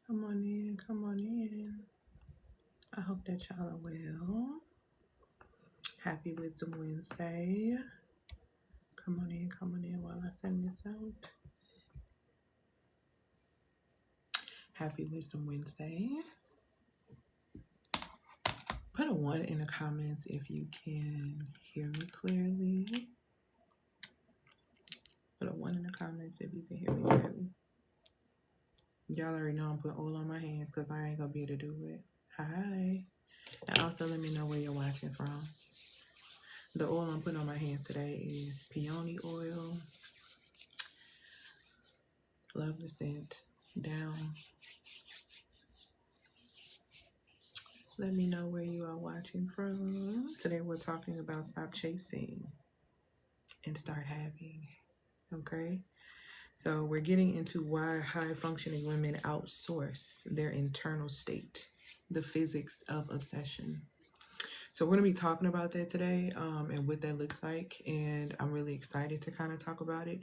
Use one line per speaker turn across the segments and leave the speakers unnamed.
Come on in, come on in. I hope that y'all are well. Happy Wisdom Wednesday. Come on in while I send this out. Happy Wisdom Wednesday. Put a 1 in the comments if you can hear me clearly. Put a 1 in the comments if you can hear me clearly. Y'all already know I'm putting oil on my hands because I ain't going to be able to do it. Hi. And also let me know where you're watching from. The oil I'm putting on my hands today is peony oil. Love the scent. Down. Let me know where you are watching from. Today we're talking about stop chasing and start having. Okay? So we're getting into why high-functioning women outsource their internal state, the physics of obsession. So we're going to be talking about that today and what that looks like. And I'm really excited to kind of talk about it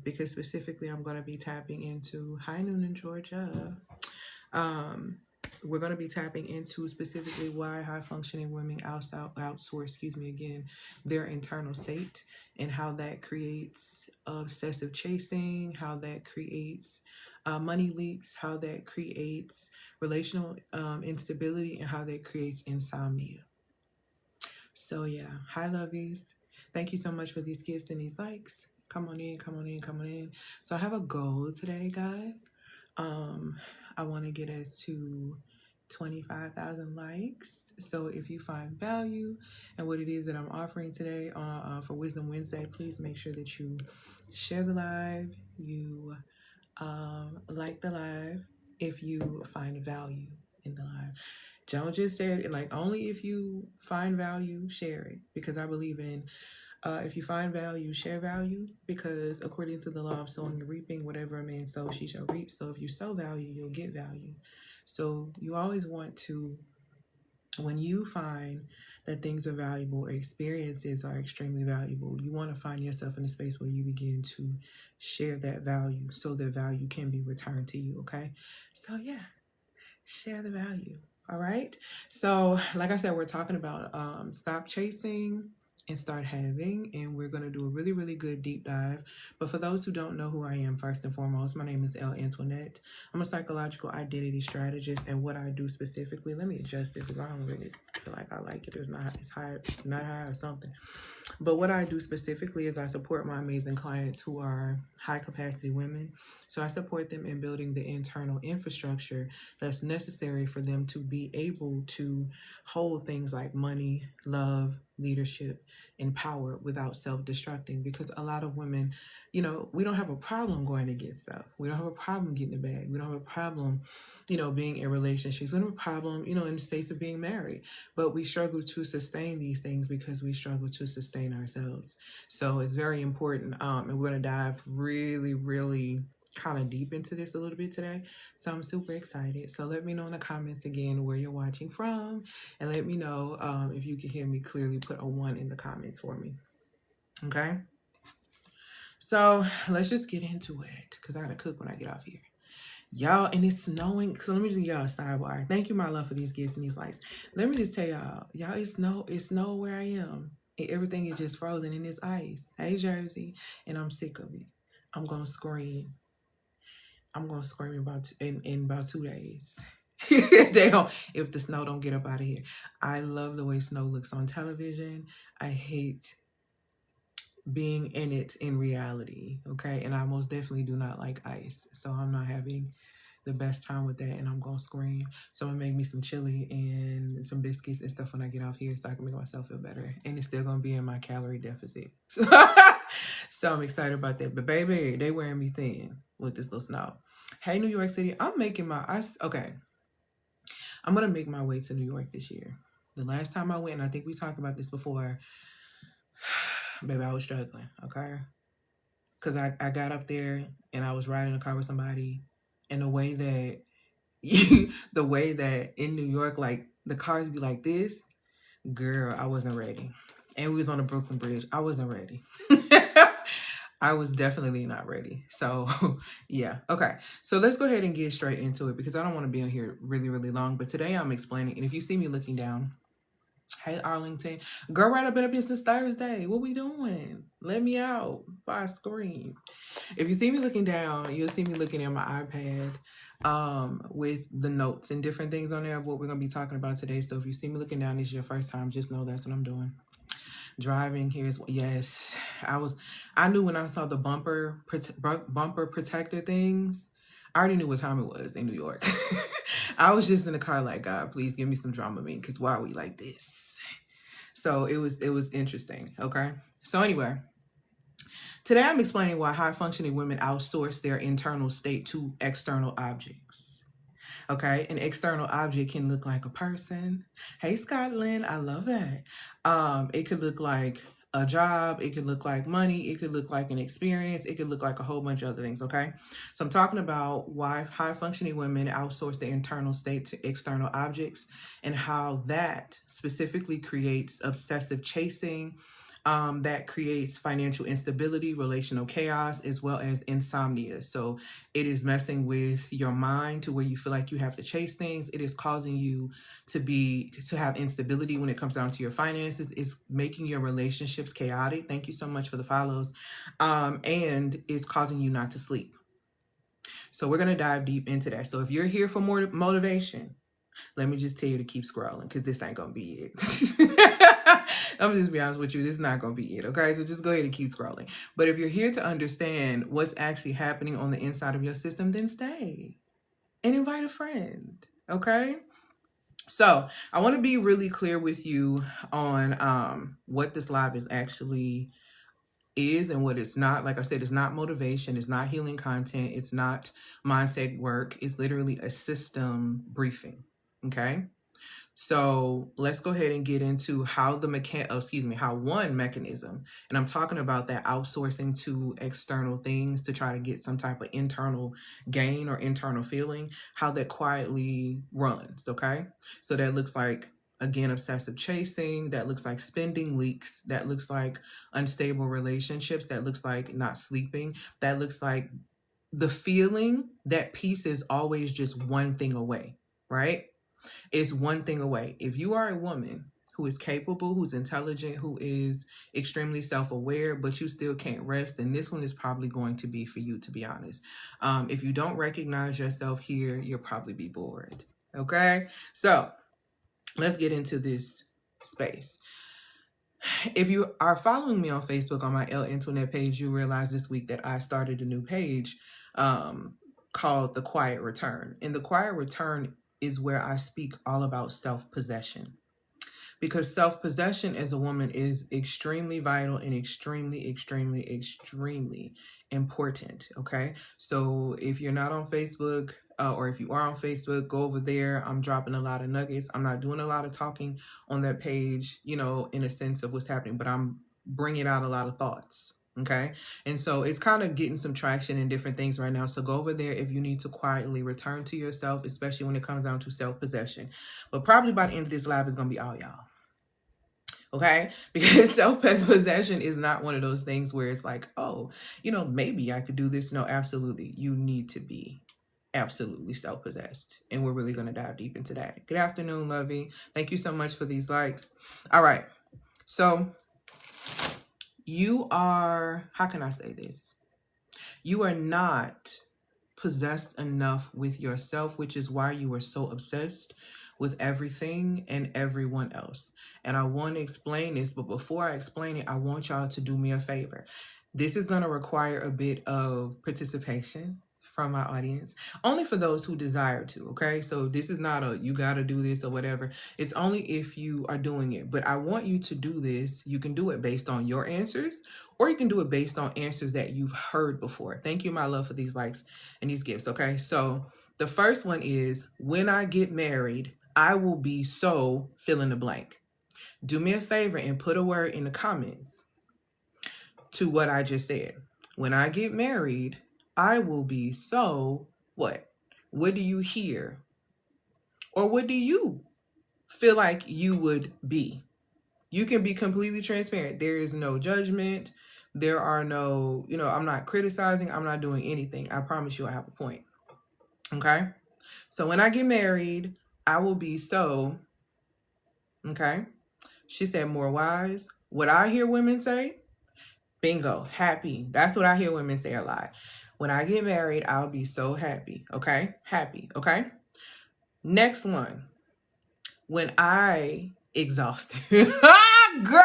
because specifically I'm going to be tapping into, hi Noonan, Georgia. We're going to be tapping into specifically why high-functioning women outsource, their internal state and how that creates obsessive chasing, how that creates money leaks, how that creates relational instability, and how that creates insomnia. So yeah, hi lovies. Thank you so much for these gifts and these likes. Come on in, come on in, come on in. So I have a goal today, guys. I want to get us to 25,000 likes. So if you find value in what it is that I'm offering today for Wisdom Wednesday, please make sure that you share the live, you like the live if you find value in the live. Joan just said, like, only if you find value, share it. Because I believe in if you find value, share value, because according to the law of sowing and reaping, whatever a man sows, she shall reap. So if you sow value, you'll get value. So you always want to, when you find that things are valuable or experiences are extremely valuable, you want to find yourself in a space where you begin to share that value so that value can be returned to you, okay? So yeah, share the value, all right? So like I said, we're talking about stop chasing and start having, and we're going to do a really, really good deep dive. But for those who don't know who I am, first and foremost, my name is L. Antoinette. I'm a psychological identity strategist, and what I do specifically, let me adjust it because I don't really feel like I like it. It's high, not high or something. But what I do specifically is I support my amazing clients who are high capacity women. So I support them in building the internal infrastructure that's necessary for them to be able to hold things like money, love, leadership, and power without self-destructing. Because a lot of women, you know, we don't have a problem going to get stuff. We don't have a problem getting a bag. We don't have a problem, you know, being in relationships. We don't have a problem, you know, in the states of being married. But we struggle to sustain these things because we struggle to sustain ourselves. So it's very important. And we're going to dive really, really kind of deep into this a little bit today. So I'm super excited. So let me know in the comments again where you're watching from. And let me know if you can hear me clearly. Put a 1 in the comments for me. Okay? So let's just get into it because I got to cook when I get off here. Y'all, and it's snowing. So let me just give y'all a sidebar. Thank you, my love, for these gifts and these likes. Let me just tell y'all, it's snow where I am. And everything is just frozen and it's ice. Hey, Jersey. And I'm sick of it. I'm going to scream. I'm going to scream in about 2 days. If the snow don't get up out of here. I love the way snow looks on television. I hate being in it in reality, okay? And I most definitely do not like ice. So I'm not having the best time with that, and I'm gonna scream. So I'm gonna make me some chili and some biscuits and stuff when I get off here so I can make myself feel better. And it's still gonna be in my calorie deficit. So I'm excited about that. But baby, they wearing me thin with this little snow. Hey, New York City, I'm gonna make my way to New York this year. The last time I went, and I think we talked about this before, baby, I was struggling, okay? Because I got up there and I was riding a car with somebody, and the way that in New York, like the cars be like this, girl, I wasn't ready. And we was on the Brooklyn Bridge. I wasn't ready. I was definitely not ready. So, yeah. Okay. So let's go ahead and get straight into it because I don't want to be on here really, really long. But today I'm explaining, and if you see me looking down, hey Arlington, girl, right, I've been up here since Thursday. What we doing? Let me out before I scream. If you see me looking down, you'll see me looking at my iPad with the notes and different things on there of what we're gonna be talking about today. So if you see me looking down, this is your first time, just know that's what I'm doing. Driving here is yes. I knew when I saw the bumper protector things. I already knew what time it was in New York. I was just in the car like, God, please give me some Dramamine, because why are we like this? So it was interesting. Okay. So anyway, today I'm explaining why high functioning women outsource their internal state to external objects. Okay, an external object can look like a person. Hey, Scotland, I love that. It could look like a job. It could look like money. It could look like an experience. It could look like a whole bunch of other things. Okay, so I'm talking about why high functioning women outsource their internal state to external objects and how that specifically creates obsessive chasing. That creates financial instability, relational chaos, as well as insomnia. So it is messing with your mind to where you feel like you have to chase things. It is causing you to have instability when it comes down to your finances. It's making your relationships chaotic. Thank you so much for the follows. And it's causing you not to sleep. So we're going to dive deep into that. So if you're here for more motivation, let me just tell you to keep scrolling because this ain't going to be it. I'm just be honest with you. This is not going to be it. Okay. So just go ahead and keep scrolling. But if you're here to understand what's actually happening on the inside of your system, then stay and invite a friend. Okay. So I want to be really clear with you on what this live is actually is and what it's not. Like I said, it's not motivation. It's not healing content. It's not mindset work. It's literally a system briefing. Okay. So let's go ahead and get into how how one mechanism, and I'm talking about that outsourcing to external things to try to get some type of internal gain or internal feeling, how that quietly runs. Okay. So that looks like, again, obsessive chasing. That looks like spending leaks. That looks like unstable relationships. That looks like not sleeping. That looks like the feeling that peace is always just one thing away, right? It's one thing away. If you are a woman who is capable, who's intelligent, who is extremely self-aware, but you still can't rest, then this one is probably going to be for you, to be honest. If you don't recognize yourself here, you'll probably be bored. Okay? So let's get into this space. If you are following me on Facebook on my L Internet page, you realize this week that I started a new page called The Quiet Return. And The Quiet Return is where I speak all about self-possession. Because self-possession as a woman is extremely vital and extremely, extremely, extremely important. Okay. So if you're not on Facebook, or if you are on Facebook, go over there. I'm dropping a lot of nuggets. I'm not doing a lot of talking on that page, in a sense of what's happening, but I'm bringing out a lot of thoughts. Okay. And so it's kind of getting some traction in different things right now. So go over there if you need to quietly return to yourself, especially when it comes down to self-possession. But probably by the end of this live, it's going to be all y'all. Okay. Because self-possession is not one of those things where it's like, oh, maybe I could do this. No, absolutely. You need to be absolutely self-possessed. And we're really going to dive deep into that. Good afternoon, Lovey. Thank you so much for these likes. All right. So you are, how can I say this? You are not possessed enough with yourself, which is why you are so obsessed with everything and everyone else. And I want to explain this, but before I explain it, I want y'all to do me a favor. This is going to require a bit of participation from my audience, only for those who desire to, okay? So this is not a, you got to do this or whatever. It's only if you are doing it. But I want you to do this. You can do it based on your answers, or you can do it based on answers that you've heard before. Thank you, my love, for these likes and these gifts, okay? So the first one is, when I get married, I will be so fill in the blank. Do me a favor and put a word in the comments to what I just said. When I get married, I will be so what? What do you hear? Or what do you feel like you would be? You can be completely transparent. There is no judgment. There are no, I'm not criticizing. I'm not doing anything. I promise you I have a point. Okay? So when I get married, I will be so, okay? She said more wise. What I hear women say, bingo, happy. That's what I hear women say a lot. When I get married, I'll be so happy. Okay? Happy. Okay? Next one. When I exhausted. Girl!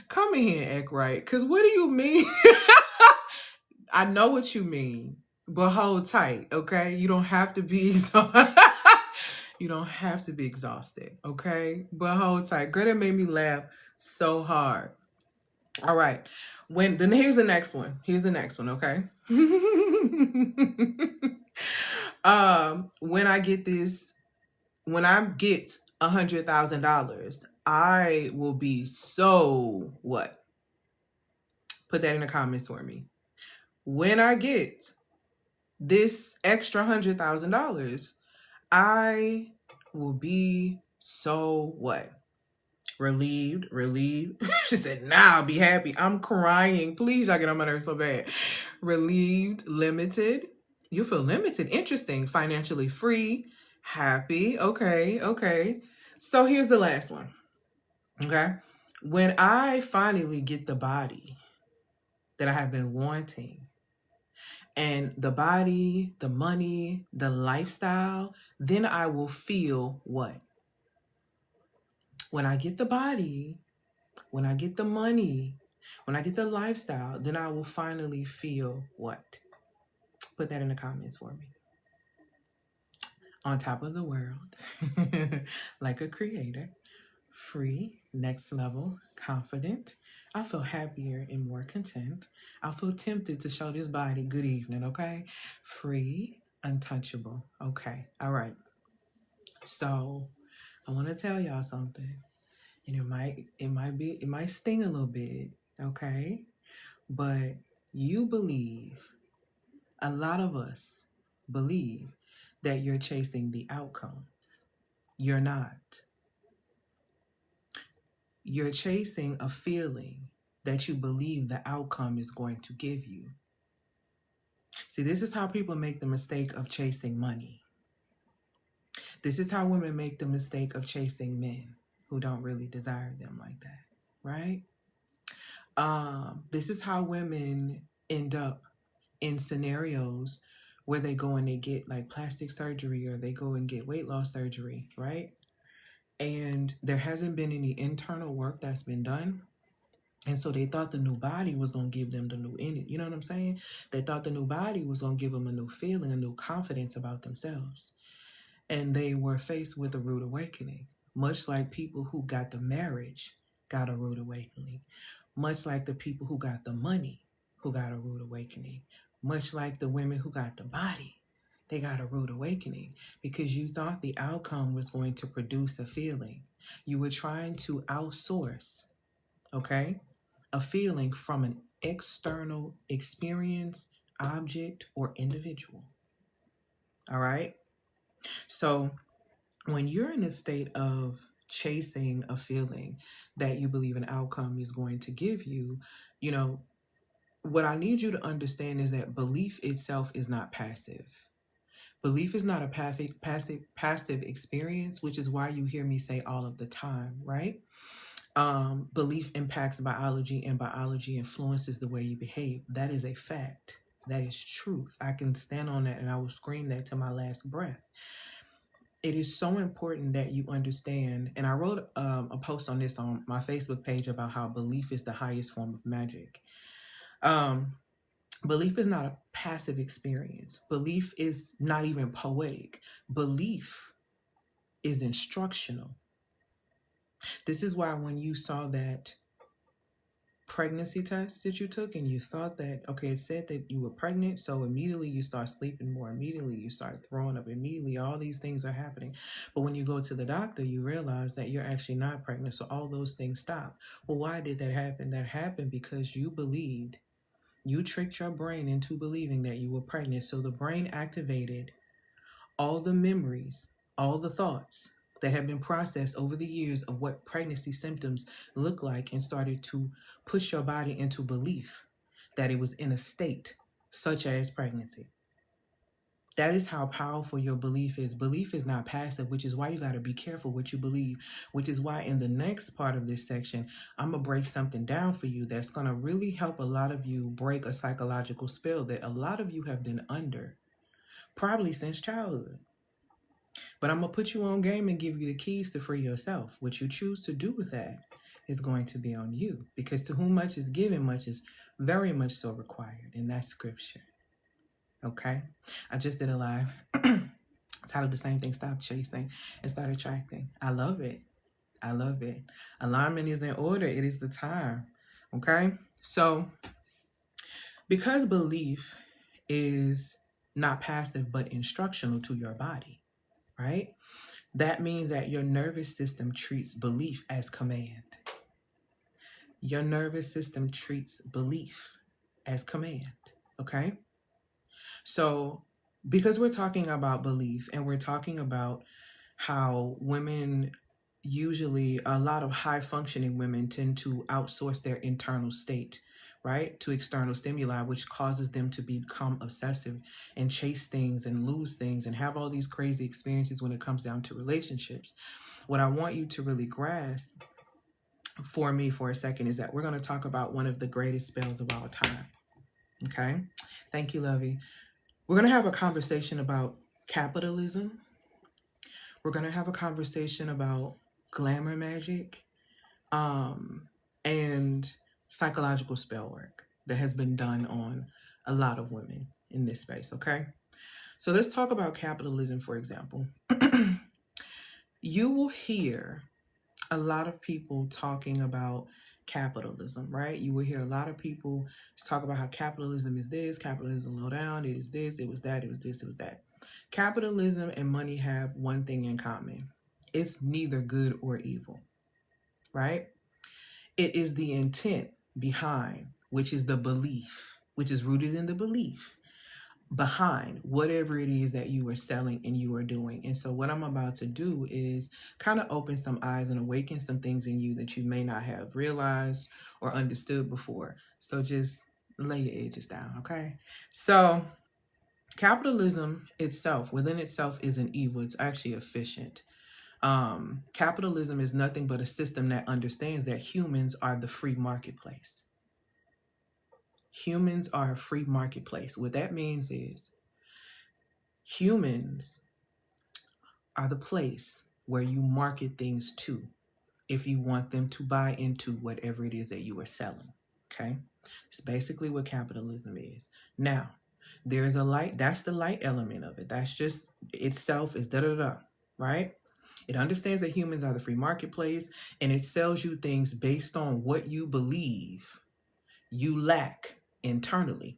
Come in here and act right. Because what do you mean? I know what you mean. But hold tight, okay? You don't have to be exhausted. You don't have to be exhausted, okay? But hold tight. Girl, that made me laugh so hard. All right. Here's the next one. Here's the next one, okay? When I get $100,000, I will be so what? Put that in the comments for me. When I get this extra $100,000, I will be so what? Relieved. She said, nah, I'll be happy. I'm crying. Please, y'all get on my nerves so bad. Relieved, limited. You feel limited. Interesting. Financially free, happy. Okay. So here's the last one. Okay. When I finally get the body that I have been wanting, and the body, the money, the lifestyle, then I will feel what? When I get the body, when I get the money, when I get the lifestyle, then I will finally feel what? Put that in the comments for me. On top of the world, like a creator, free, next level, confident. I feel happier and more content. I feel tempted to show this body good evening, okay? Free, untouchable. Okay, all right. So I want to tell y'all something. And it might sting a little bit, okay? But a lot of us believe that you're chasing the outcomes. You're not. You're chasing a feeling that you believe the outcome is going to give you. See, this is how people make the mistake of chasing money. This is how women make the mistake of chasing men who don't really desire them like that, right? This is how women end up in scenarios where they go and they get like plastic surgery, or they go and get weight loss surgery, right? And there hasn't been any internal work that's been done. And so they thought the new body was going to give them the new energy. You know what I'm saying? They thought the new body was going to give them a new feeling, a new confidence about themselves. And they were faced with a rude awakening, much like people who got the marriage got a rude awakening, much like the people who got the money who got a rude awakening, much like the women who got the body. They got a rude awakening because you thought the outcome was going to produce a feeling. You were trying to outsource, okay, a feeling from an external experience, object, or individual. All right? So when you're in a state of chasing a feeling that you believe an outcome is going to give you, what I need you to understand is that belief itself is not passive. Belief is not a passive experience, which is why you hear me say all of the time, right? Belief impacts biology, and biology influences the way you behave. That is a fact. That is truth. I can stand on that, and I will scream that to my last breath. It is so important that you understand, and I wrote a post on this on my Facebook page about how belief is the highest form of magic. Belief is not a passive experience. Belief is not even poetic. Belief is instructional. This is why when you saw that pregnancy test that you took and you thought that, okay, it said that you were pregnant, so immediately you start sleeping more, immediately you start throwing up, immediately all these things are happening. But when you go to the doctor, you realize that you're actually not pregnant, so all those things stop. Well, why did that happen? That happened because you tricked your brain into believing that you were pregnant. So the brain activated all the memories, all the thoughts that have been processed over the years of what pregnancy symptoms look like and started to push your body into belief that it was in a state such as pregnancy. That is how powerful your belief is. Belief is not passive, which is why you got to be careful what you believe, which is why in the next part of this section, I'm going to break something down for you that's going to really help a lot of you break a psychological spell that a lot of you have been under, probably since childhood. But I'm going to put you on game and give you the keys to free yourself. What you choose to do with that is going to be on you, because to whom much is given, much is very much so required. And that's scripture. Okay, I just did a live titled the same thing, Stop Chasing and Start Attracting. I love it. I love it. Alignment is in order. It is the time. Okay, so because belief is not passive but instructional to your body, right? That means that your nervous system treats belief as command. Your nervous system treats belief as command. Okay? So, because we're talking about belief and we're talking about how women, usually a lot of high functioning women, tend to outsource their internal state, right, to external stimuli, which causes them to become obsessive and chase things and lose things and have all these crazy experiences when it comes down to relationships. What I want you to really grasp for me for a second is that we're going to talk about one of the greatest spells of all time. Okay? Thank you, Lovey. We're going to have a conversation about capitalism. We're going to have a conversation about glamour magic, and psychological spell work that has been done on a lot of women in this space, okay? So let's talk about capitalism, for example. You will hear a lot of people talking about capitalism, right? You will hear a lot of people talk about how capitalism is this, capitalism low down, it is this, it was that, it was this, it was that. Capitalism and money have one thing in common. It's neither good or evil, right? It is the intent behind, which is the belief, which is rooted in the belief behind whatever it is that you are selling and you are doing. And so what I'm about to do is kind of open some eyes and awaken some things in you that you may not have realized or understood before. So just lay your edges down, okay? So capitalism itself, within itself, isn't evil. It's actually efficient. Capitalism is nothing but a system that understands that humans are the free marketplace. Humans are a free marketplace. What that means is humans are the place where you market things to if you want them to buy into whatever it is that you are selling. Okay? It's basically what capitalism is. Now, there's a light, that's the light element of it. That's just itself is da-da-da, right? It understands that humans are the free marketplace, and it sells you things based on what you believe you lack internally.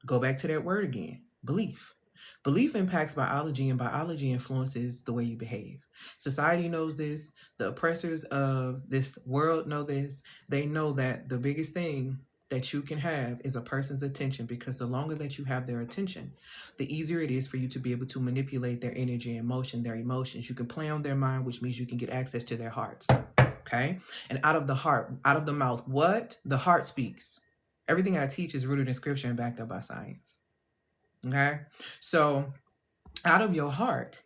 Go back to that word again, belief. Belief impacts biology, and biology influences the way you behave. Society knows this. The oppressors of this world know this. They know that the biggest thing that you can have is a person's attention, because the longer that you have their attention, the easier it is for you to be able to manipulate their energy and emotion, their emotions. You can play on their mind, which means you can get access to their hearts. Okay? And out of the heart, out of the mouth, what? The heart speaks. Everything I teach is rooted in scripture and backed up by science. Okay? So out of your heart,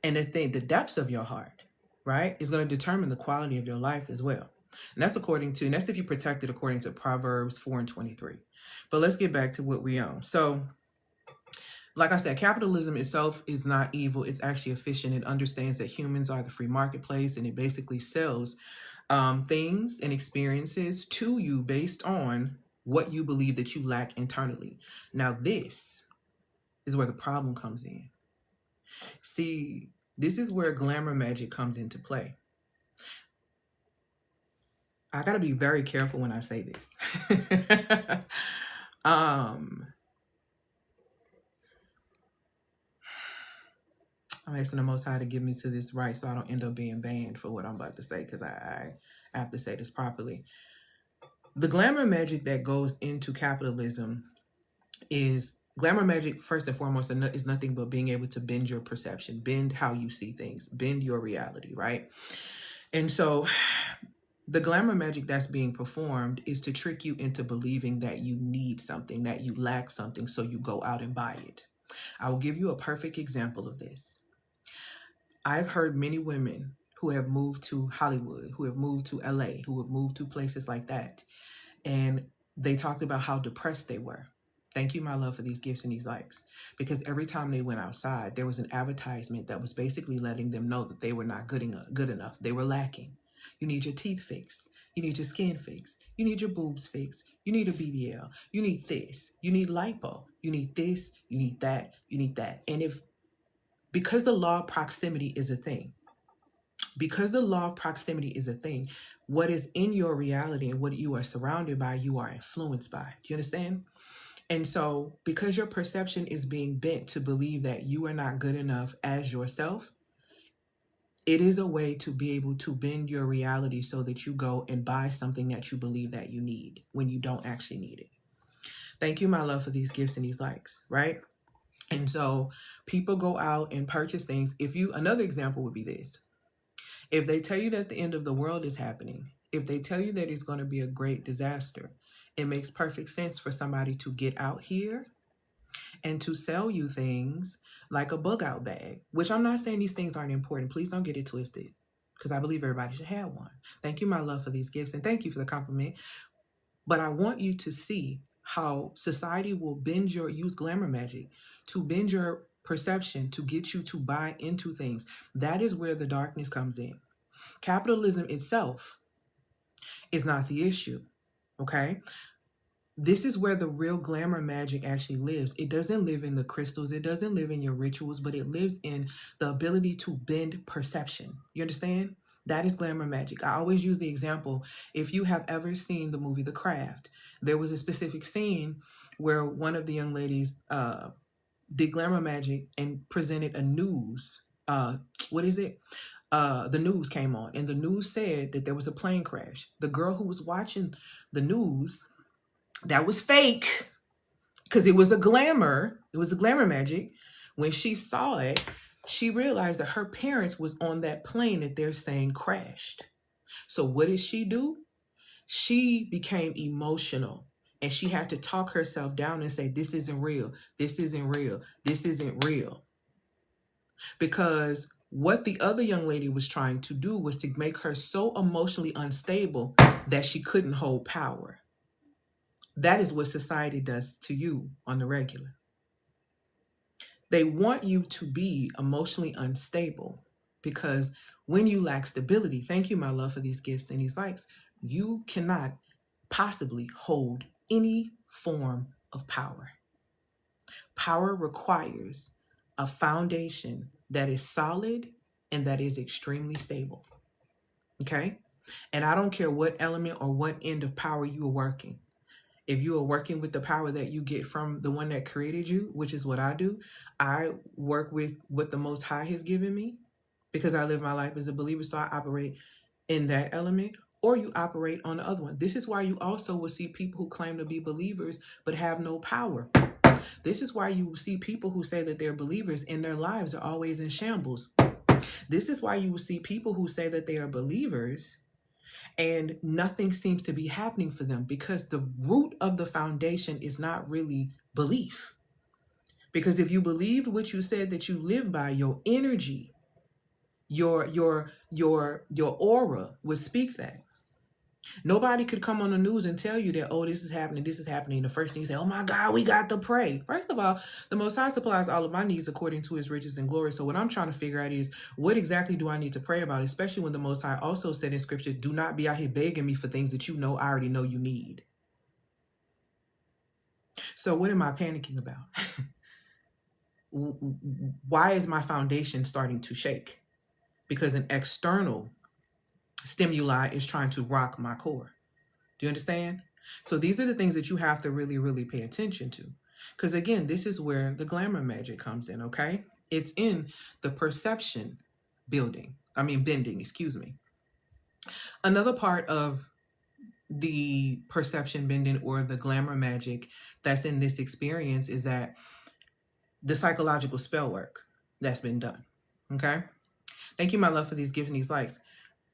and the depths of your heart, right, is going to determine the quality of your life as well. And that's that's if you protect it according to Proverbs 4:23. But let's get back to what we own. So, like I said, capitalism itself is not evil. It's actually efficient. It understands that humans are the free marketplace, and it basically sells things and experiences to you based on what you believe that you lack internally. Now, this is where the problem comes in. See, this is where glamour magic comes into play. I got to be very careful when I say this. I'm asking the Most High to give me to this right so I don't end up being banned for what I'm about to say, because I have to say this properly. The glamour magic that goes into capitalism is Glamour magic, first and foremost, is nothing but being able to bend your perception, bend how you see things, bend your reality, right? And so the glamour magic that's being performed is to trick you into believing that you need something, that you lack something, so you go out and buy it. I will give you a perfect example of this. I've heard many women who have moved to Hollywood, who have moved to LA, who have moved to places like that, and they talked about how depressed they were. Thank you, my love, for these gifts and these likes. Because every time they went outside, there was an advertisement that was basically letting them know that they were not good enough. They were lacking. You need your teeth fixed. You need your skin fixed. You need your boobs fixed. You need a BBL. You need this. You need lipo. You need this. You need that. You need that. And because the law of proximity is a thing, what is in your reality and what you are surrounded by, you are influenced by. Do you understand? And so, because your perception is being bent to believe that you are not good enough as yourself, it is a way to be able to bend your reality so that you go and buy something that you believe that you need when you don't actually need it. Thank you, my love, for these gifts and these likes, right? And so people go out and purchase things. Another example would be this. If they tell you that the end of the world is happening, if they tell you that it's going to be a great disaster, it makes perfect sense for somebody to get out here and to sell you things like a bug out bag, which I'm not saying these things aren't important. Please don't get it twisted, because I believe everybody should have one. Thank you, my love, for these gifts, and thank you for the compliment. But I want you to see how society will use glamour magic to bend your perception to get you to buy into things. That is where the darkness comes in. Capitalism itself is not the issue, okay? This is where the real glamour magic actually lives. It doesn't live in the crystals. It doesn't live in your rituals, but it lives in the ability to bend perception. You understand? That is glamour magic. I always use the example. If you have ever seen the movie The Craft, there was a specific scene where one of the young ladies did glamour magic and presented a news. The news came on, and the news said that there was a plane crash. The girl who was watching the news, that was fake, because it was a glamour magic. When she saw it, she realized that her parents was on that plane that they're saying crashed. So what did she do? She became emotional, and she had to talk herself down and say, this isn't real. This isn't real. This isn't real. Because what the other young lady was trying to do was to make her so emotionally unstable that she couldn't hold power. That is what society does to you on the regular. They want you to be emotionally unstable, because when you lack stability, thank you, my love, for these gifts and these likes, you cannot possibly hold any form of power. Power requires a foundation that is solid and that is extremely stable. Okay? And I don't care what element or what end of power you are working. If you are working with the power that you get from the one that created you, which is what I do, I work with what the Most High has given me, because I live my life as a believer, so I operate in that element, or you operate on the other one. This is why you also will see people who claim to be believers but have no power. This is why you will see people who say that they're believers and their lives are always in shambles. This is why you will see people who say that they are believers and nothing seems to be happening for them, because the root of the foundation is not really belief. Because if you believed what you said that you live by, your energy, your aura would speak that. Nobody could come on the news and tell you that, oh, this is happening. The first thing you say, oh my God, we got to pray. First of all, the Most High supplies all of my needs according to his riches and glory. So what I'm trying to figure out is, what exactly do I need to pray about? Especially when the Most High also said in scripture, do not be out here begging me for things that I already know you need. So what am I panicking about? Why is my foundation starting to shake? Because an external stimuli is trying to rock my core. Do you understand? So these are the things that you have to really, really pay attention to. Because again, this is where the glamour magic comes in, okay? It's in the perception bending, excuse me. Another part of the perception bending or the glamour magic that's in this experience is that the psychological spell work that's been done. Okay. Thank you, my love, for these giving these likes.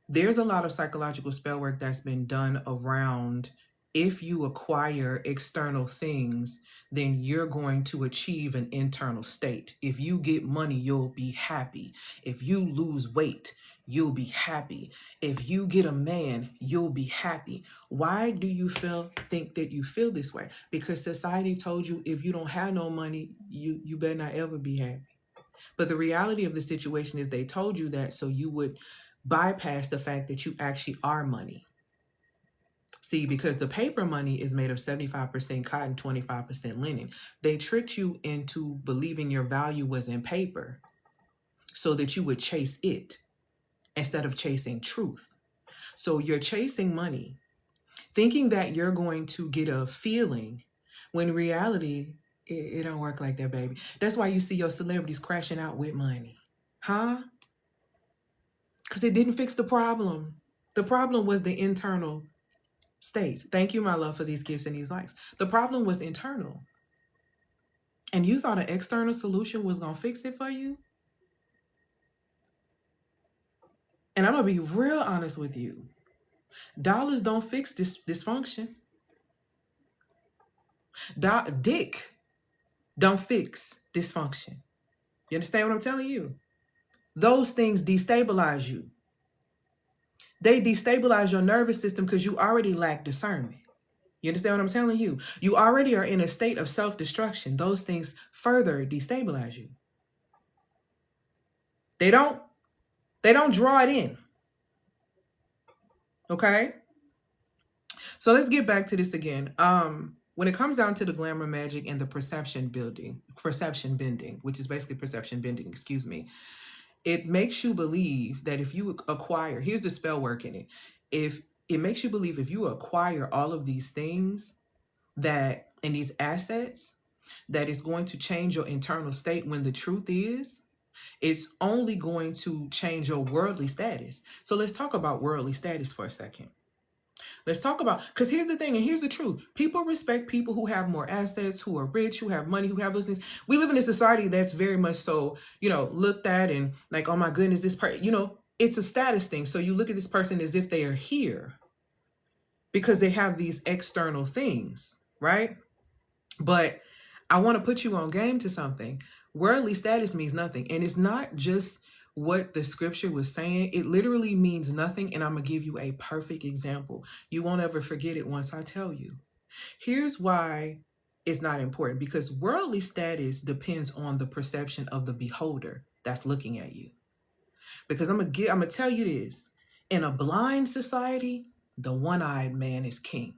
There's a lot of psychological spell work that's been done around if you acquire external things, then you're going to achieve an internal state. If you get money, you'll be happy. If you lose weight, you'll be happy. If you get a man, you'll be happy. Why do you think that you feel this way? Because society told you if you don't have no money, you better not ever be happy. But the reality of the situation is they told you that so you would bypass the fact that you actually are money. See, because the paper money is made of 75% cotton, 25% linen. They tricked you into believing your value was in paper so that you would chase it instead of chasing truth. So you're chasing money, thinking that you're going to get a feeling when in reality, it don't work like that, baby. That's why you see your celebrities crashing out with money. Huh? Because it didn't fix the problem. The problem was the internal state. Thank you, my love, for these gifts and these likes. The problem was internal. And you thought an external solution was going to fix it for you? And I'm going to be real honest with you. Dollars don't fix this dysfunction. Dick don't fix dysfunction. You understand what I'm telling you? Those things destabilize you. They destabilize your nervous system because you already lack discernment. You understand what I'm telling you? You already are in a state of self-destruction. Those things further destabilize you. They don't draw it in. Okay? So let's get back to this again. When it comes down to the glamour magic and the perception bending, which is basically perception bending, it makes you believe that if you acquire, here's the spell work in it. If it makes you believe if you acquire all of these things and these assets, that it's going to change your internal state, when the truth is, it's only going to change your worldly status. So let's talk about worldly status for a second. Let's talk about, because here's the thing, and here's the truth. People respect people who have more assets, who are rich, who have money, who have those things. We live in a society that's very much so, looked at and like, oh my goodness, this person, it's a status thing. So you look at this person as if they are here because they have these external things, right? But I want to put you on game to something. Worldly status means nothing. And it's not just what the scripture was saying. It literally means nothing. And I'm going to give you a perfect example. You won't ever forget it once I tell you. Here's why it's not important. Because worldly status depends on the perception of the beholder that's looking at you. Because I'm going to tell you this. In a blind society, the one-eyed man is king.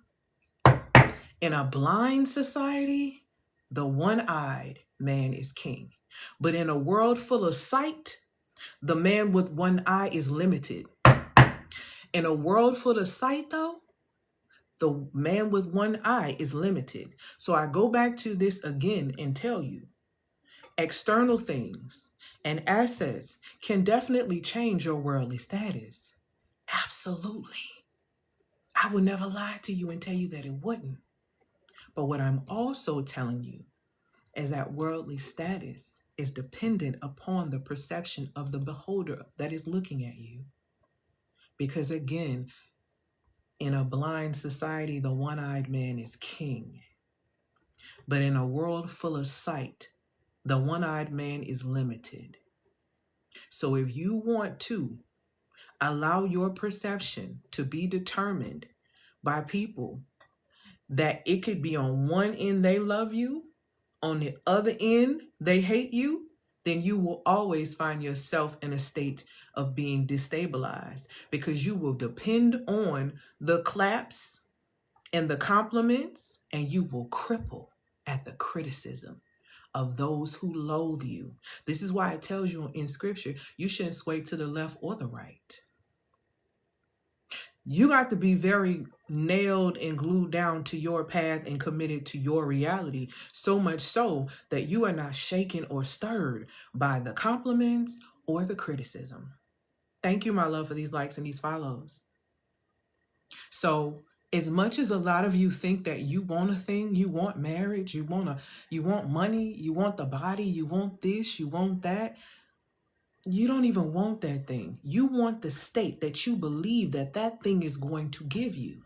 In a blind society, the one-eyed man is king. But in a world full of sight, the man with one eye is limited. In a world full of sight, though, the man with one eye is limited. So I go back to this again and tell you, external things and assets can definitely change your worldly status. Absolutely. I would never lie to you and tell you that it wouldn't. But what I'm also telling you is that worldly status is dependent upon the perception of the beholder that is looking at you. Because again, in a blind society, the one-eyed man is king. But in a world full of sight, the one-eyed man is limited. So if you want to allow your perception to be determined by people that it could be on one end they love you, on the other end they hate you, then you will always find yourself in a state of being destabilized because you will depend on the claps and the compliments, and you will cripple at the criticism of those who loathe you. This is why it tells you in scripture, you shouldn't sway to the left or the right. You got to be very nailed and glued down to your path and committed to your reality, so much so that you are not shaken or stirred by the compliments or the criticism. Thank you, my love, for these likes and these follows. So As much as a lot of you think that you want a thing, you want marriage, you want money, you want the body, you want this, you want that, you don't even want that thing. You want the state that you believe that that thing is going to give you.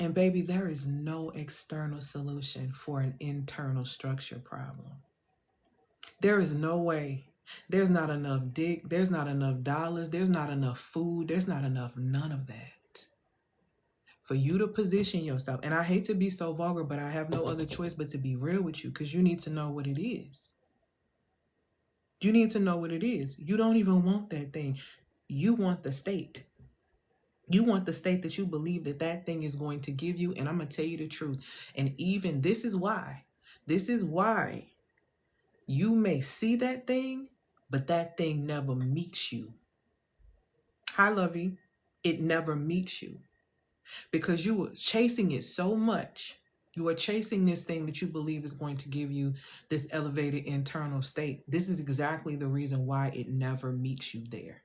And baby, there is no external solution for an internal structure problem. There is no way. There's not enough dick, there's not enough dollars, there's not enough food, there's not enough none of that for you to position yourself. And I hate to be so vulgar, but I have no other choice but to be real with you, because you need to know what it is. You need to know what it is. You don't even want that thing. You want the state. You want the state that you believe that that thing is going to give you. And I'm going to tell you the truth. And even this is why you may see that thing, but that thing never meets you. Hi, Lovey. It never meets you because you were chasing it so much. You are chasing this thing that you believe is going to give you this elevated internal state. This is exactly the reason why it never meets you there.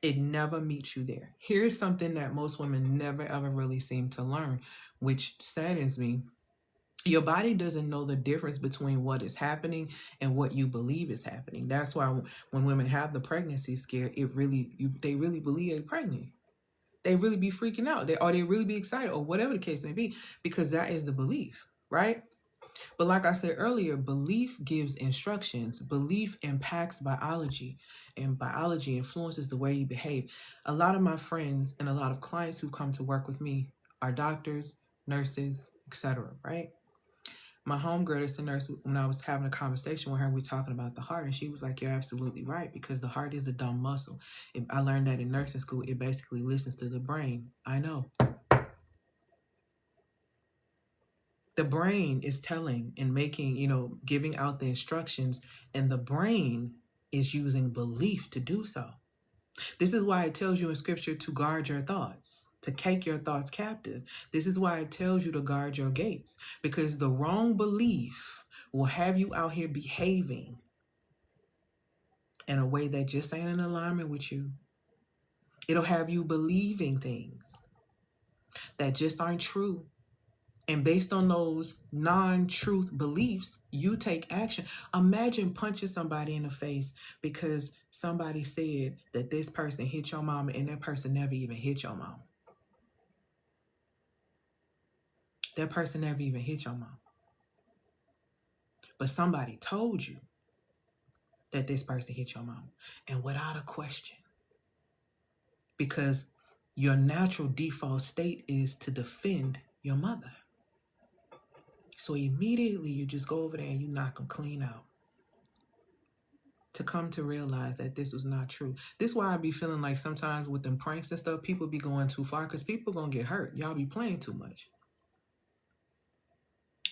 It never meets you there. Here's something that most women never ever really seem to learn, which saddens me. Your body doesn't know the difference between what is happening and what you believe is happening. That's why when women have the pregnancy scare, they really believe they're pregnant. They really be freaking out. They really be excited, or whatever the case may be, because that is the belief, right? But like I said earlier, belief gives instructions. Belief impacts biology, and biology influences the way you behave. A lot of my friends and a lot of clients who come to work with me are doctors, nurses, etc., right? My homegirl is a nurse. When I was having a conversation with her, we talking about the heart, and she was like, you're absolutely right, because the heart is a dumb muscle. I learned that in nursing school. It basically listens to the brain. I know. The brain is telling and making, giving out the instructions, and the brain is using belief to do so. This is why it tells you in scripture to guard your thoughts, to take your thoughts captive. This is why it tells you to guard your gates, because the wrong belief will have you out here behaving in a way that just ain't in alignment with you. It'll have you believing things that just aren't true. And based on those non-truth beliefs, you take action. Imagine punching somebody in the face because somebody said that this person hit your mama, and that person never even hit your mama. That person never even hit your mama. But somebody told you that this person hit your mama. And without a question. Because your natural default state is to defend your mother. So immediately you just go over there and you knock them clean out. To come to realize that this was not true. This is why I be feeling like sometimes with them pranks and stuff, people be going too far, because people gonna get hurt. Y'all be playing too much.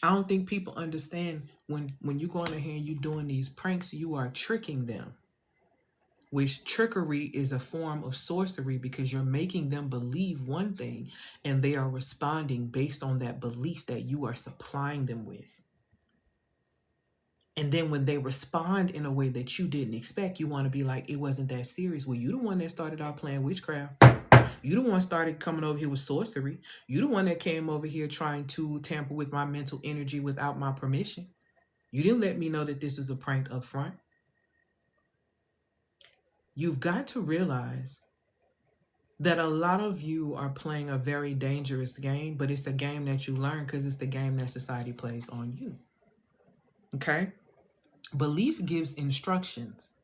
I don't think people understand when you go in here and you doing these pranks, you are tricking them. Which trickery is a form of sorcery, because you're making them believe one thing and they are responding based on that belief that you are supplying them with. And then when they respond in a way that you didn't expect, you want to be like, it wasn't that serious. Well, you the one that started out playing witchcraft. You the one started coming over here with sorcery. You the one that came over here trying to tamper with my mental energy without my permission. You didn't let me know that this was a prank up front. You've got to realize that a lot of you are playing a very dangerous game, but it's a game that you learn because it's the game that society plays on you. Okay? Belief gives instructions.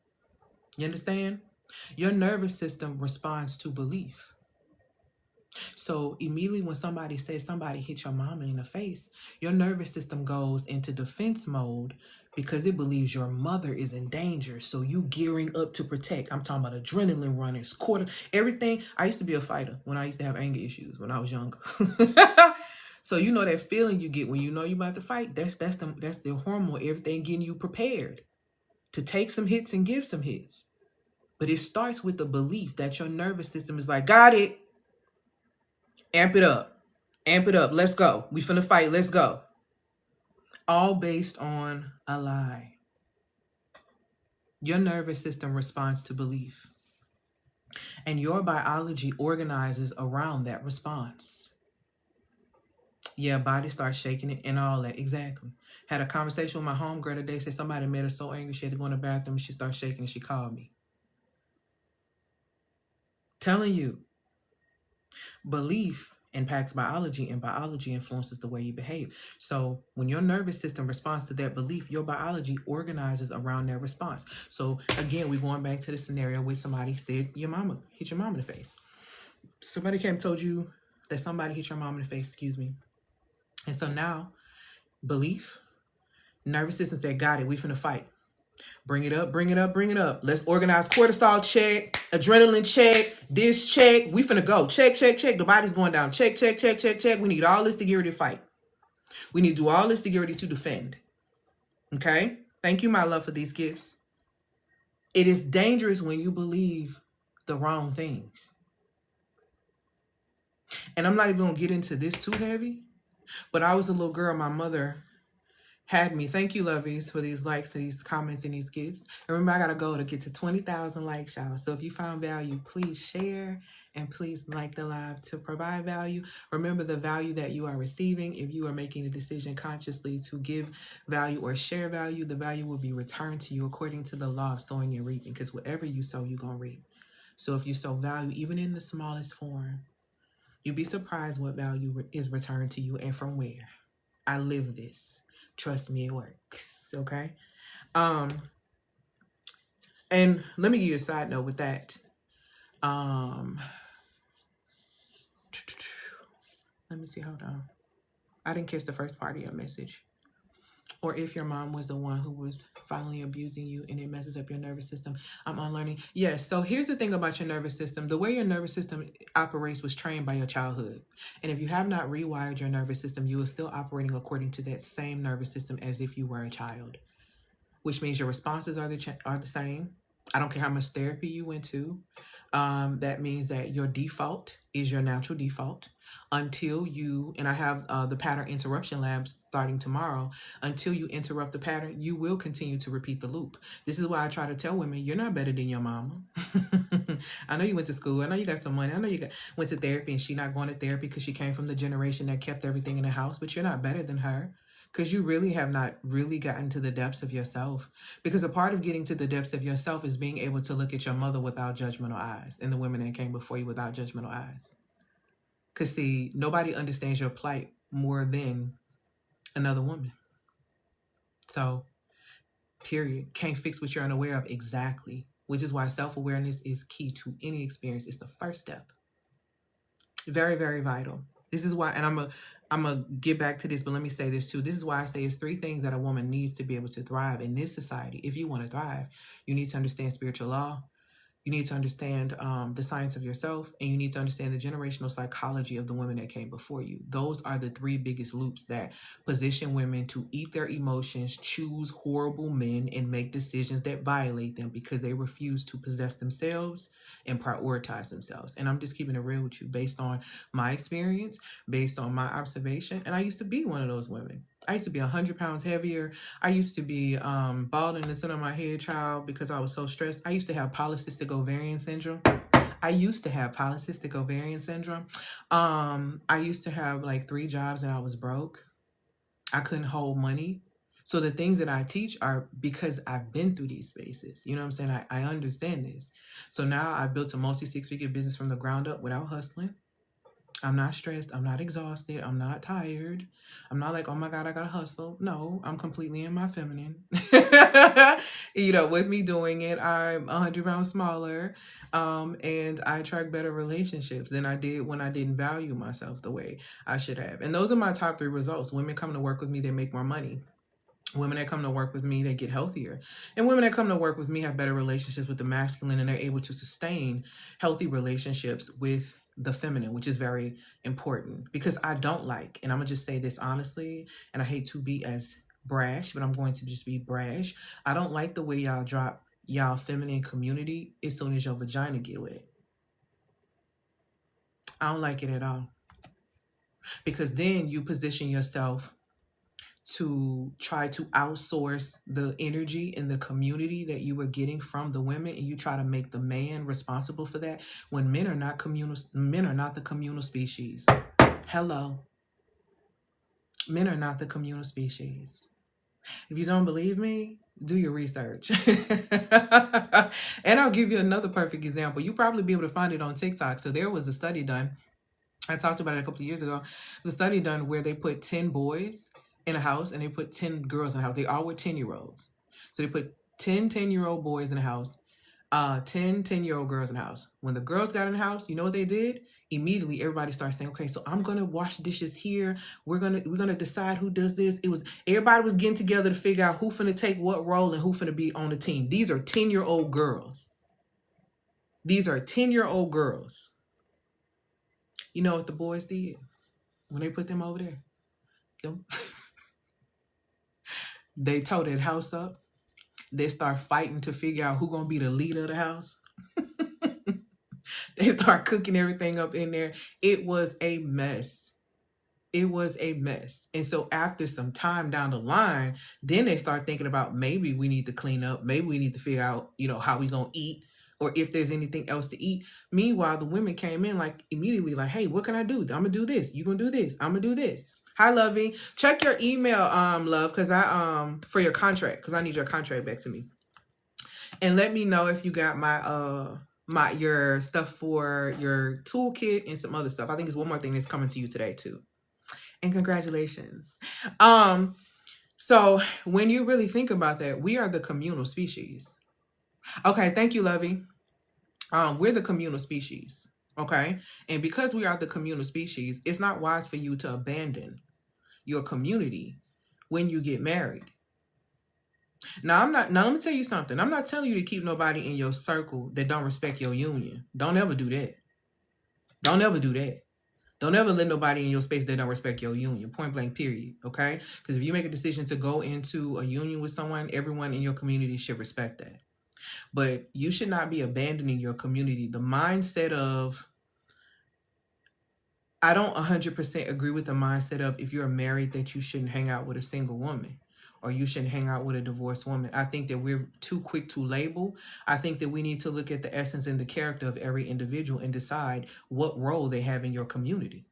You understand? Your nervous system responds to belief. So immediately when somebody says somebody hit your mama in the face, your nervous system goes into defense mode because it believes your mother is in danger. So you gearing up to protect. I'm talking about adrenaline runners, everything. I used to be a fighter when I used to have anger issues when I was younger. So you know that feeling you get when you know you're about to fight. That's the hormone, everything getting you prepared to take some hits and give some hits. But it starts with the belief that your nervous system is like, got it. Amp it up. Amp it up. Let's go. We finna fight. Let's go. All based on a lie. Your nervous system responds to belief. And your biology organizes around that response. Yeah, body starts shaking it and all that. Exactly. Had a conversation with my homegirl today. Said somebody made her so angry she had to go in the bathroom. She started shaking and she called me. Telling you, belief impacts biology and biology influences the way you behave. So when your nervous system responds to that belief, your biology organizes around that response. So again, we're going back to the scenario where somebody said your mama hit your mom in the face. Somebody came and told you that somebody hit your mom in the face, excuse me. And so now belief, nervous system said, got it, we finna fight. Bring it up, bring it up, bring it up. Let's organize cortisol check, adrenaline check, this check. We finna go. Check, check, check. The body's going down. Check, check, check, check, check. We need all this to get ready to fight. We need to do all this to get ready to defend. Okay? Thank you, my love, for these gifts. It is dangerous when you believe the wrong things. And I'm not even going to get into this too heavy, but I was a little girl. My mother had me. Thank you, lovies, for these likes and these comments and these gifts. And remember, I got to go to get to 20,000 likes, y'all. So if you found value, please share and please like the live to provide value. Remember the value that you are receiving. If you are making a decision consciously to give value or share value, the value will be returned to you according to the law of sowing and reaping, because whatever you sow, you're going to reap. So if you sow value, even in the smallest form, you'd be surprised what value is returned to you and from where. I live this. Trust me, it works. Okay. And let me give you a side note with that. Let me see. Hold on. I didn't catch the first part of your message. Or if your mom was the one who was finally abusing you and it messes up your nervous system. I'm unlearning. Yes. So here's the thing about your nervous system. The way your nervous system operates was trained by your childhood. And if you have not rewired your nervous system, you are still operating according to that same nervous system as if you were a child, which means your responses are the same. I don't care how much therapy you went to. That means that your default is your natural default until you, and I have the pattern interruption labs starting tomorrow. Until you interrupt the pattern, you will continue to repeat the loop. This is why I try to tell women, you're not better than your mama. I know you went to school. I know you got some money. I know you went to therapy, and she not going to therapy because she came from the generation that kept everything in the house, but you're not better than her. Because you really have not really gotten to the depths of yourself. Because a part of getting to the depths of yourself is being able to look at your mother without judgmental eyes and the women that came before you without judgmental eyes. Because see, nobody understands your plight more than another woman. So, period. Can't fix what you're unaware of. Exactly. Which is why self-awareness is key to any experience. It's the first step. Very, very vital. This is why, and I'm gonna get back to this, but let me say this too. This is why I say it's 3 things that a woman needs to be able to thrive in this society. If you want to thrive, you need to understand spiritual law. You need to understand the science of yourself, and you need to understand the generational psychology of the women that came before you. Those are the 3 biggest loops that position women to eat their emotions, choose horrible men, and make decisions that violate them because they refuse to possess themselves and prioritize themselves. And I'm just keeping it real with you based on my experience, based on my observation. And I used to be one of those women. I used to be 100 pounds heavier. I used to be bald in the center of my head, child, because I was so stressed. I used to have polycystic ovarian syndrome. I used to have like 3 jobs and I was broke. I couldn't hold money. So the things that I teach are because I've been through these spaces. You know what I'm saying? I understand this. So now I built a multi-6-figure business from the ground up without hustling. I'm not stressed. I'm not exhausted. I'm not tired. I'm not like, oh my God, I gotta hustle. No, I'm completely in my feminine. With me doing it, I'm 100 pounds smaller. And I attract better relationships than I did when I didn't value myself the way I should have. And those are my top 3 results. Women come to work with me, they make more money. Women that come to work with me, they get healthier. And women that come to work with me have better relationships with the masculine, and they're able to sustain healthy relationships with the feminine, which is very important. Because I don't like, and I'm going to just say this honestly, and I hate to be as brash, but I'm going to just be brash. I don't like the way y'all drop y'all feminine community as soon as your vagina get wet. I don't like it at all. Because then you position yourself to try to outsource the energy in the community that you were getting from the women, and you try to make the man responsible for that, when men are not the communal species. Hello. Men are not the communal species. If you don't believe me, do your research. And I'll give you another perfect example. You probably be able to find it on TikTok. So there was a study done. I talked about it a couple of years ago. The study done where they put 10 boys in a house and they put 10 girls in a house. They all were 10-year-olds. So they put 10-year-old boys in a house, 10-year-old girls in the house. When the girls got in the house, you know what they did? Immediately everybody starts saying, okay, so I'm gonna wash dishes here. We're gonna decide who does this. Everybody was getting together to figure out who finna take what role and who finna be on the team. These are 10-year-old girls. These are 10-year-old girls. You know what the boys did when they put them over there? They tore that house up. They start fighting to figure out who's gonna be the leader of the house. They start cooking everything up in there. It was a mess. It was a mess. And so after some time down the line, then they start thinking about maybe we need to clean up. Maybe we need to figure out, how we gonna eat, or if there's anything else to eat. Meanwhile, the women came in like immediately like, hey, what can I do? I'm gonna do this. You gonna do this. I'm gonna do this. Hi, Lovey. Check your email, love, because for your contract, because I need your contract back to me. And let me know if you got your stuff for your toolkit and some other stuff. I think there's one more thing that's coming to you today too. And congratulations. So when you really think about that, we are the communal species. Okay, thank you, Lovey. We're the communal species. Okay. And because we are the communal species, it's not wise for you to abandon your community when you get married. Now, let me tell you something. I'm not telling you to keep nobody in your circle that don't respect your union. Don't ever do that. Don't ever do that. Don't ever let nobody in your space that don't respect your union. Point blank, period. Okay? Because if you make a decision to go into a union with someone, everyone in your community should respect that. But you should not be abandoning your community. The mindset of, I don't 100% agree with the mindset of if you're married that you shouldn't hang out with a single woman or you shouldn't hang out with a divorced woman. I think that we're too quick to label. I think that we need to look at the essence and the character of every individual and decide what role they have in your community.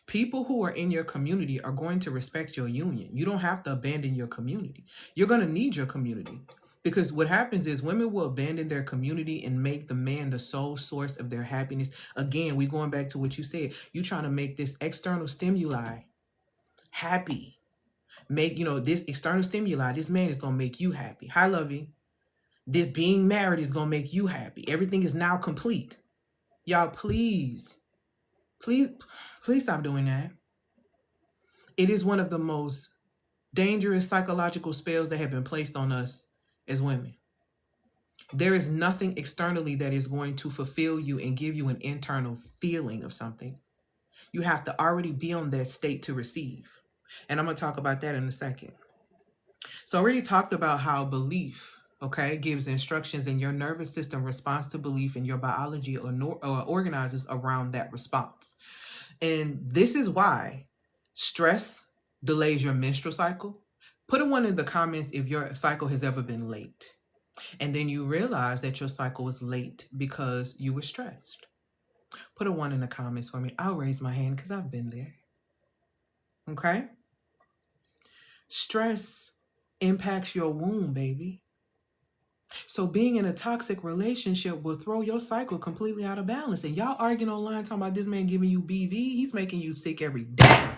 People who are in your community are going to respect your union. You don't have to abandon your community. You're going to need your community. Because what happens is women will abandon their community and make the man the sole source of their happiness. Again, we're going back to what you said. You're trying to make this external stimuli happy. Make, this external stimuli, this man is going to make you happy. Hi, Lovey. This being married is going to make you happy. Everything is now complete. Y'all, please stop doing that. It is one of the most dangerous psychological spells that have been placed on us as women. There is nothing externally that is going to fulfill you and give you an internal feeling of something. You have to already be on that state to receive. And I'm going to talk about that in a second. So I already talked about how belief, gives instructions, and your nervous system responds to belief, and your biology organizes around that response. And this is why stress delays your menstrual cycle. Put a 1 in the comments if your cycle has ever been late. And then you realize that your cycle was late because you were stressed. Put a 1 in the comments for me. I'll raise my hand because I've been there. Okay? Stress impacts your womb, baby. So being in a toxic relationship will throw your cycle completely out of balance. And y'all arguing online talking about this man giving you BV. He's making you sick every day.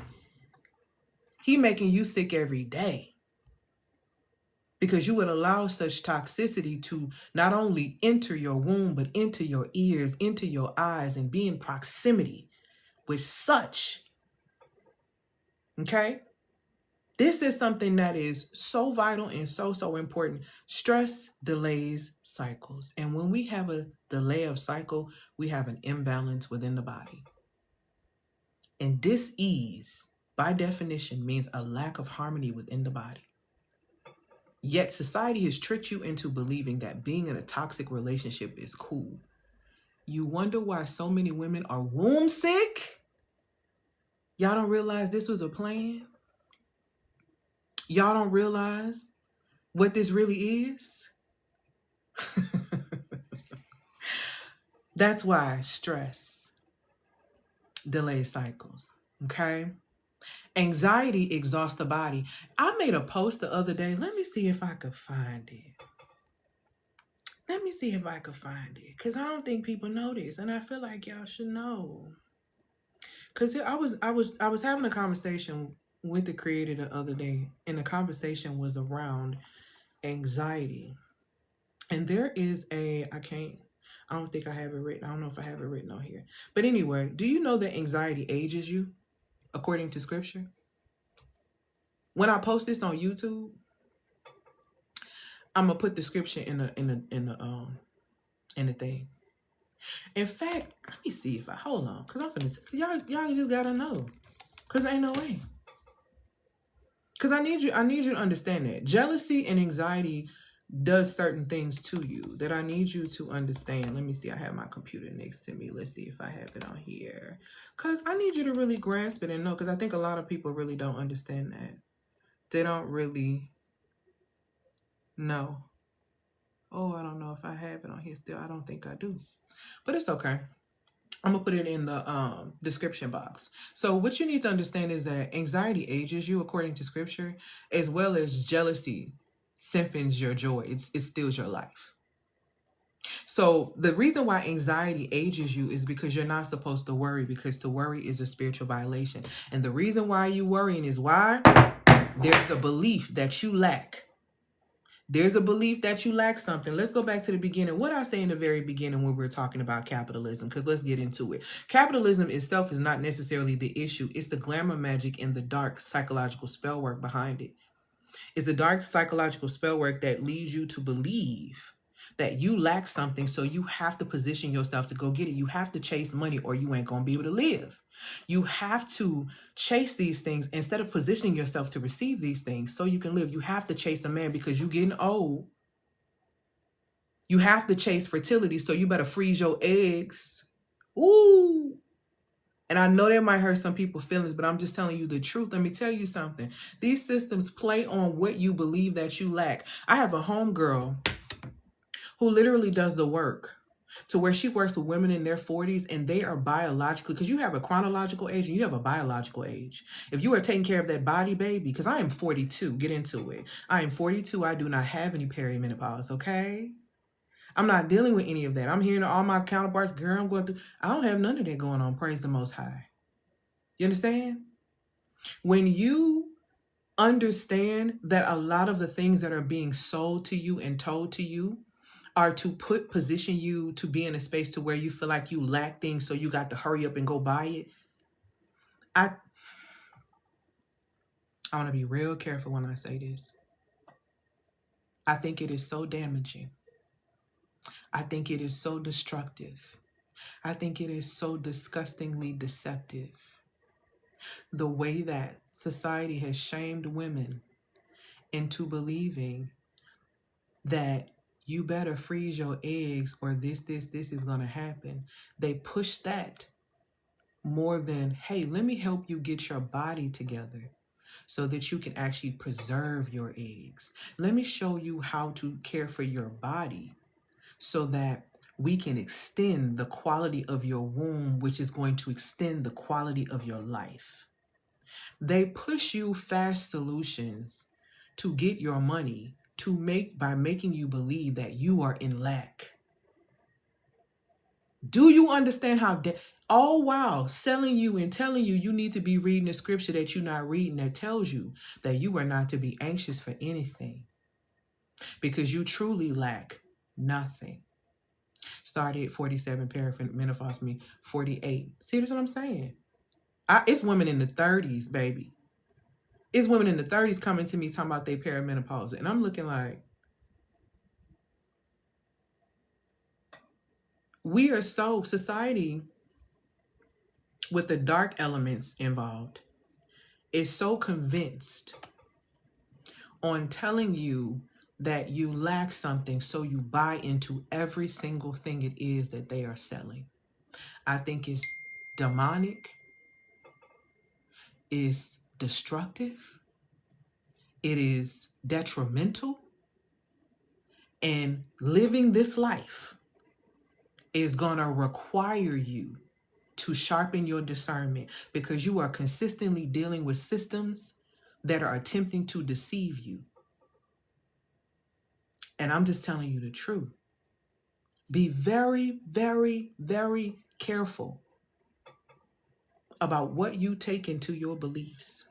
He making you sick every day. Because you would allow such toxicity to not only enter your womb, but into your ears, into your eyes, and be in proximity with such. Okay? This is something that is so vital and so important. Stress delays cycles. And when we have a delay of cycle, we have an imbalance within the body. And dis-ease, by definition, means a lack of harmony within the body. Yet society has tricked you into believing that being in a toxic relationship is cool. You wonder why so many women are womb sick? Y'all don't realize this was a plan? Y'all don't realize what this really is? That's why stress delays cycles. Okay? Anxiety exhausts the body. I made a post the other day. Let me see if I could find it. Let me see if I could find it. Because I don't think people know this. And I feel like y'all should know. Because I was having a conversation with the creator the other day. And the conversation was around anxiety. And there is I don't think I have it written. I don't know if I have it written on here. But anyway, do you know that anxiety ages you according to scripture? When I post this on YouTube, I'm gonna put the scripture in the thing. In fact, let me see if I hold on, cause I'm finna y'all just gotta know, cause ain't no way. Cause I need you to understand that jealousy and anxiety does certain things to you that I need you to understand. Let me see. I have my computer next to me. Let's see if I have it on here, cause I need you to really grasp it and know. Cause I think a lot of people really don't understand that. They don't really know. Oh, I don't know if I have it on here still. I don't think I do, but it's okay. I'm gonna put it in the description box. So what you need to understand is that anxiety ages you according to scripture, as well as jealousy siphons your joy. It steals your life. So the reason why anxiety ages you is because you're not supposed to worry, because to worry is a spiritual violation. And the reason why you worrying is why there's a belief that you lack. There's a belief that you lack something. Let's go back to the beginning. What I say in the very beginning when we were talking about capitalism, because let's get into it. Capitalism itself is not necessarily the issue. It's the glamour magic and the dark psychological spell work behind it. It's the dark psychological spell work that leads you to believe that you lack something, so you have to position yourself to go get it. You have to chase money or you ain't going to be able to live. You have to chase these things instead of positioning yourself to receive these things so you can live. You have to chase a man because you're getting old. You have to chase fertility, so you better freeze your eggs. Ooh. And I know that might hurt some people's feelings, but I'm just telling you the truth. Let me tell you something. These systems play on what you believe that you lack. I have a homegirl who literally does the work to where she works with women in their 40s and they are biologically, because you have a chronological age and you have a biological age. If you are taking care of that body, baby, because I am 42, get into it. I am 42. I do not have any perimenopause, okay? I'm not dealing with any of that. I'm hearing all my counterparts, girl, I'm going through. I don't have none of that going on. Praise the Most High. You understand? When you understand that a lot of the things that are being sold to you and told to you are to position you to be in a space to where you feel like you lack things, so you got to hurry up and go buy it. I want to be real careful when I say this. I think it is so damaging. I think it is so destructive. I think it is so disgustingly deceptive. The way that society has shamed women into believing that you better freeze your eggs or this is going to happen. They push that more than, hey, let me help you get your body together so that you can actually preserve your eggs. Let me show you how to care for your body so that we can extend the quality of your womb, which is going to extend the quality of your life. They push you fast solutions to get your money by making you believe that you are in lack. Do you understand how all while selling you and telling you need to be reading the scripture that you're not reading that tells you that you are not to be anxious for anything because you truly lack nothing. Started 47, perimenopause me 48. See, that's what I'm saying. It's women in the 30s, baby. It's women in the 30s coming to me talking about their perimenopause. And I'm looking like, society with the dark elements involved is so convinced on telling you that you lack something, so you buy into every single thing it is that they are selling. I think it's demonic, it's destructive, it is detrimental, and living this life is going to require you to sharpen your discernment, because you are consistently dealing with systems that are attempting to deceive you. And I'm just telling you the truth. Be very, very, very careful about what you take into your beliefs,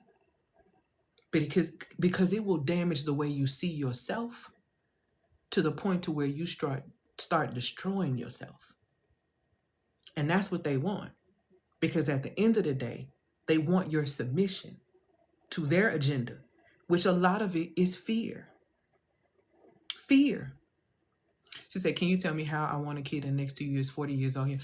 because it will damage the way you see yourself, to the point to where you start destroying yourself. And that's what they want, because at the end of the day, they want your submission to their agenda, which a lot of it is fear. Fear. She said, can you tell me how I want a kid in the next 2 years, 40 years old here?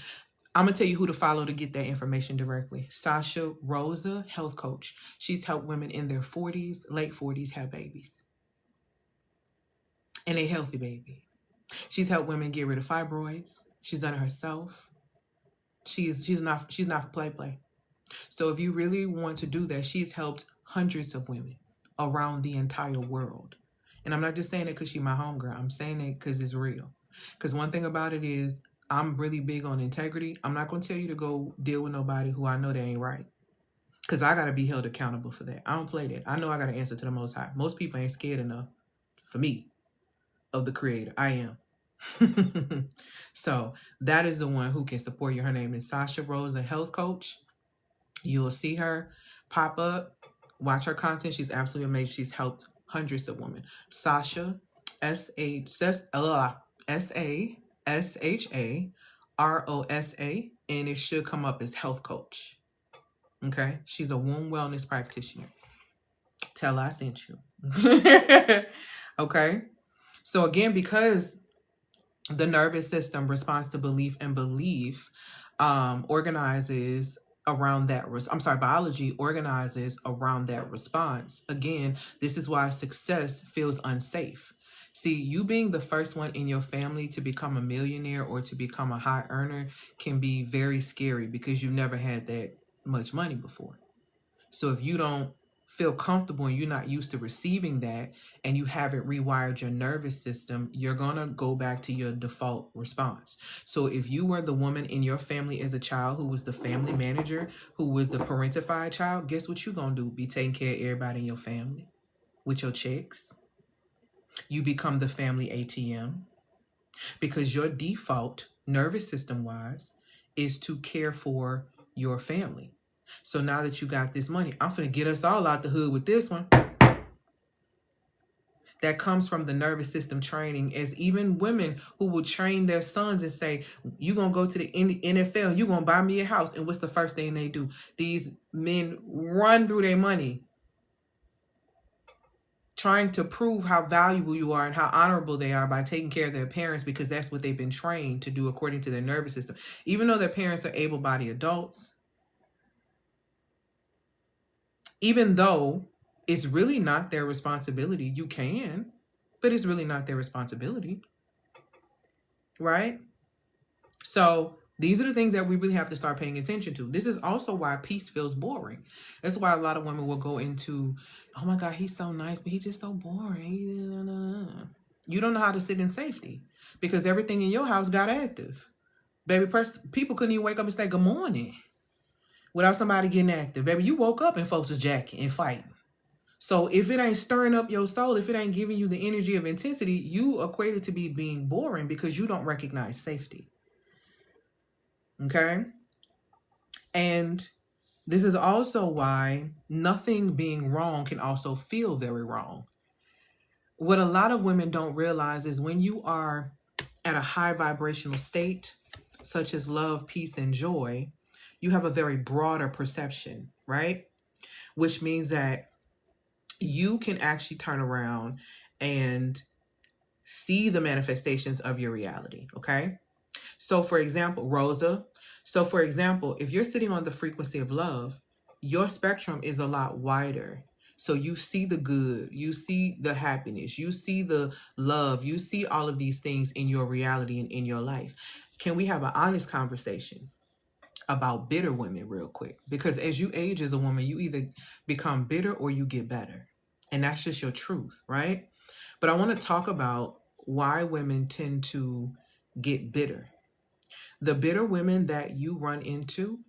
I'm going to tell you who to follow to get that information directly. Sasha Rosa, health coach. She's helped women in their 40s, late 40s have babies. And a healthy baby. She's helped women get rid of fibroids. She's done it herself. She's not for play. So if you really want to do that, she's helped hundreds of women around the entire world. And I'm not just saying it because she's my homegirl. I'm saying it because it's real. Because one thing about it is, I'm really big on integrity. I'm not going to tell you to go deal with nobody who I know that ain't right, because I got to be held accountable for that. I don't play that. I know I got to answer to the Most High. Most people ain't scared enough, for me, of the Creator. I am. So that is the one who can support you. Her name is Sasha Rosa, health coach. You'll see her pop up. Watch her content. She's absolutely amazing. She's helped hundreds of women. Sasha, SASHAROSA, and it should come up as health coach. Okay? She's a womb wellness practitioner. Tell her I sent you. Okay? So again, because the nervous system responds to belief, and belief organizes around that. Biology organizes around that response. Again, this is why success feels unsafe. See, you being the first one in your family to become a millionaire or to become a high earner can be very scary, because you've never had that much money before. So if you don't feel comfortable and you're not used to receiving that, and you haven't rewired your nervous system, you're going to go back to your default response. So if you were the woman in your family as a child who was the family manager, who was the parentified child, guess what you're going to do? Be taking care of everybody in your family with your checks. You become the family ATM, because your default, nervous system wise, is to care for your family. So now that you got this money, I'm finna get us all out the hood with this one. That comes from the nervous system training, as even women who will train their sons and say, you going to go to the NFL, you going to buy me a house. And what's the first thing they do? These men run through their money, trying to prove how valuable you are and how honorable they are by taking care of their parents, because that's what they've been trained to do according to their nervous system. Even though their parents are able-bodied adults, even though it's really not their responsibility. You can, but it's really not their responsibility, right? So these are the things that we really have to start paying attention to. This is also why peace feels boring. That's why a lot of women will go into, oh my God, he's so nice, but he's just so boring. You don't know how to sit in safety, because everything in your house got active. Baby, people couldn't even wake up and say good morning without somebody getting active. Baby, you woke up and folks was jacking and fighting. So if it ain't stirring up your soul, if it ain't giving you the energy of intensity, you equate it to be being boring, because you don't recognize safety. Okay? And this is also why nothing being wrong can also feel very wrong. What a lot of women don't realize is, when you are at a high vibrational state, such as love, peace, and joy, you have a very broader perception, right? Which means that you can actually turn around and see the manifestations of your reality, okay? So for example, Rosa, if you're sitting on the frequency of love, your spectrum is a lot wider. So you see the good, you see the happiness, you see the love, you see all of these things in your reality and in your life. Can we have an honest conversation about bitter women real quick? Because as you age as a woman, you either become bitter or you get better. And that's just your truth, right? But I want to talk about why women tend to get bitter. The bitter women that you run into,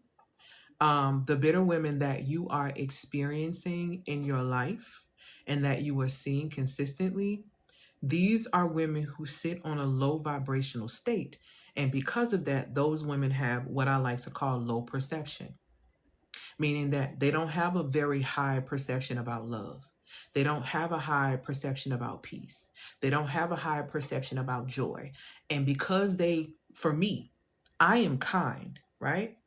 the bitter women that you are experiencing in your life and that you are seeing consistently, these are women who sit on a low vibrational state. And because of that, those women have what I like to call low perception, meaning that they don't have a very high perception about love. They don't have a high perception about peace. They don't have a high perception about joy. And because for me, I am kind, right?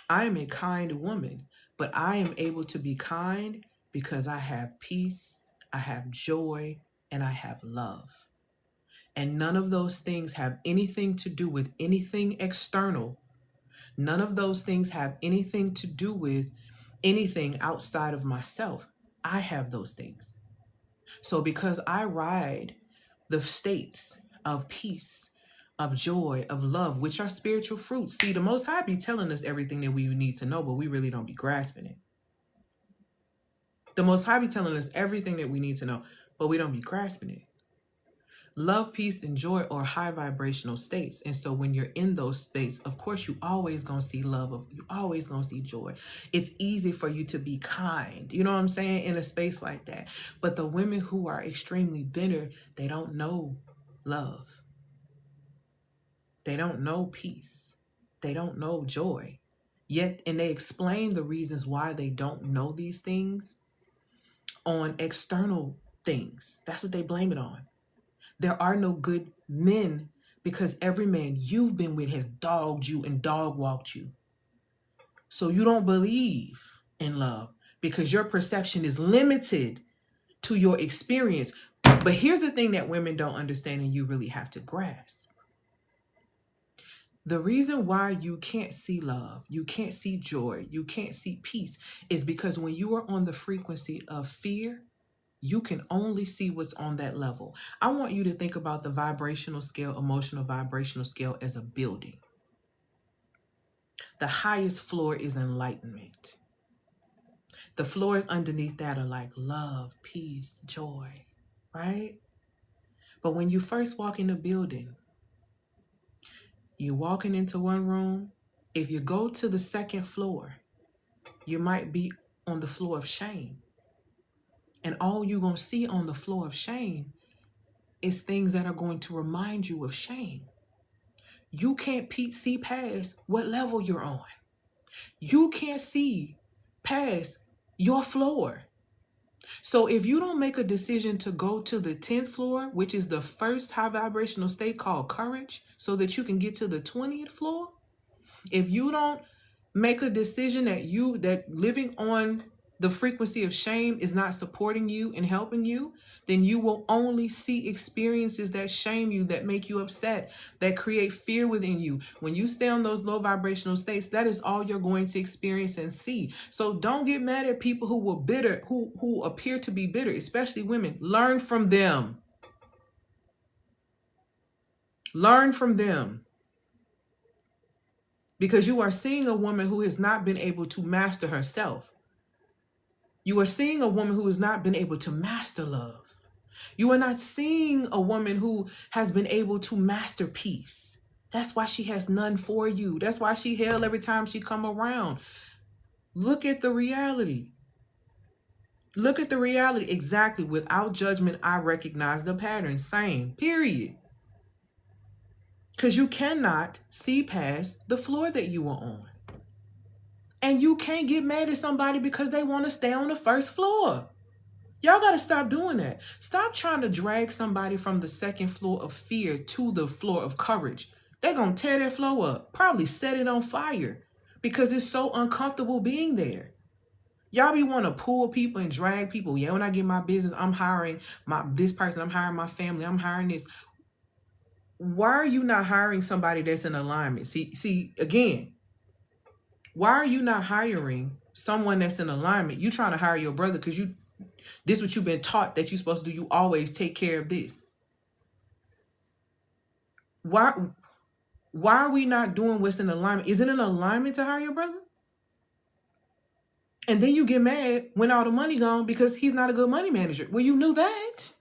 I am a kind woman, but I am able to be kind because I have peace, I have joy, and I have love. And none of those things have anything to do with anything external. None of those things have anything to do with anything outside of myself. I have those things. So because I ride the states of peace, of joy, of love, which are spiritual fruits. See, the Most High be telling us everything that we need to know, but we really don't be grasping it. The Most High be telling us everything that we need to know, but we don't be grasping it. Love, peace, and joy are high vibrational states. And so when you're in those states, of course, you always going to see love. You always going to see joy. It's easy for you to be kind. You know what I'm saying? In a space like that. But the women who are extremely bitter, they don't know love. They don't know peace. They don't know joy. Yet, and they explain the reasons why they don't know these things on external things. That's what they blame it on. There are no good men because every man you've been with has dogged you and dog walked you. So you don't believe in love because your perception is limited to your experience. But here's the thing that women don't understand and you really have to grasp. The reason why you can't see love, you can't see joy, you can't see peace is because when you are on the frequency of fear, you can only see what's on that level. I want you to think about the vibrational scale, emotional vibrational scale as a building. The highest floor is enlightenment. The floors underneath that are like love, peace, joy, right? But when you first walk in the building, you're walking into one room. If you go to the second floor, you might be on the floor of shame. And all you're going to see on the floor of shame is things that are going to remind you of shame. You can't see past what level you're on. You can't see past your floor. So if you don't make a decision to go to the 10th floor, which is the first high vibrational state called courage, so that you can get to the 20th floor, if you don't make a decision that living on the frequency of shame is not supporting you and helping you, then you will only see experiences that shame you, that make you upset, that create fear within you. When you stay on those low vibrational states, that is all you're going to experience and see. So don't get mad at people who were bitter, who appear to be bitter, especially women. Learn from them. Learn from them. Because you are seeing a woman who has not been able to master herself. You are seeing a woman who has not been able to master love. You are not seeing a woman who has been able to master peace. That's why she has none for you. That's why she hell every time she come around. Look at the reality. Look at the reality. Exactly. Without judgment, I recognize the pattern. Same. Period. Because you cannot see past the floor that you are on. And you can't get mad at somebody because they want to stay on the first floor. Y'all got to stop doing that. Stop trying to drag somebody from the second floor of fear to the floor of courage. They're going to tear that floor up, probably set it on fire because it's so uncomfortable being there. Y'all be want to pull people and drag people. Yeah, when I get my business, I'm hiring this person. I'm hiring my family. I'm hiring this. Why are you not hiring somebody that's in alignment? See, again, why are you not hiring someone that's in alignment? You trying to hire your brother because this is what you've been taught that you're supposed to do. You always take care of this. Why are we not doing what's in alignment? Is it in alignment to hire your brother? And then you get mad when all the money gone because he's not a good money manager. Well, you knew that.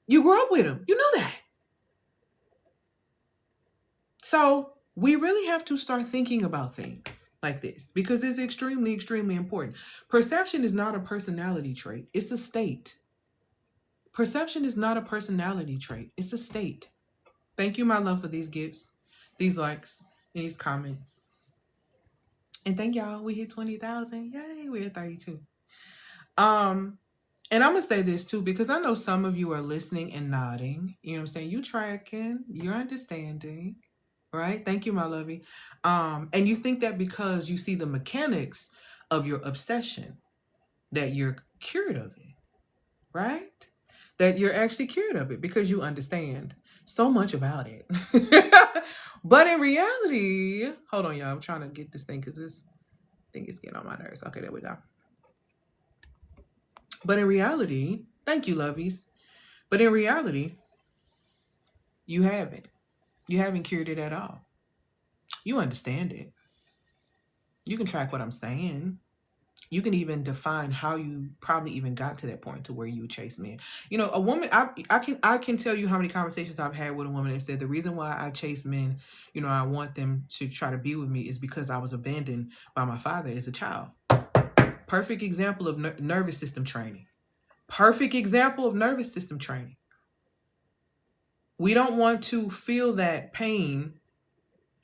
You grew up with him. You knew that. So we really have to start thinking about things like this because it's extremely, extremely important. Perception is not a personality trait. It's a state. Perception is not a personality trait. It's a state. Thank you, my love, for these gifts, these likes, and these comments. And thank y'all. We hit 20,000. Yay, we're at 32. And I'm going to say this too, because I know some of you are listening and nodding. You know what I'm saying? You tracking, you're understanding, right? Thank you, my lovey. And you think that because you see the mechanics of your obsession, that you're cured of it, right? That you're actually cured of it because you understand so much about it. But in reality, hold on, y'all. I'm trying to get this thing because this thing is getting on my nerves. Okay, there we go. But in reality, thank you, lovies. But in reality, you haven't. You haven't cured it at all. You understand it. You can track what I'm saying. You can even define how you probably even got to that point to where you chase men. You know, a woman, I can tell you how many conversations I've had with a woman that said the reason why I chase men, you know, I want them to try to be with me is because I was abandoned by my father as a child. Perfect example of nervous system training. Perfect example of nervous system training. We don't want to feel that pain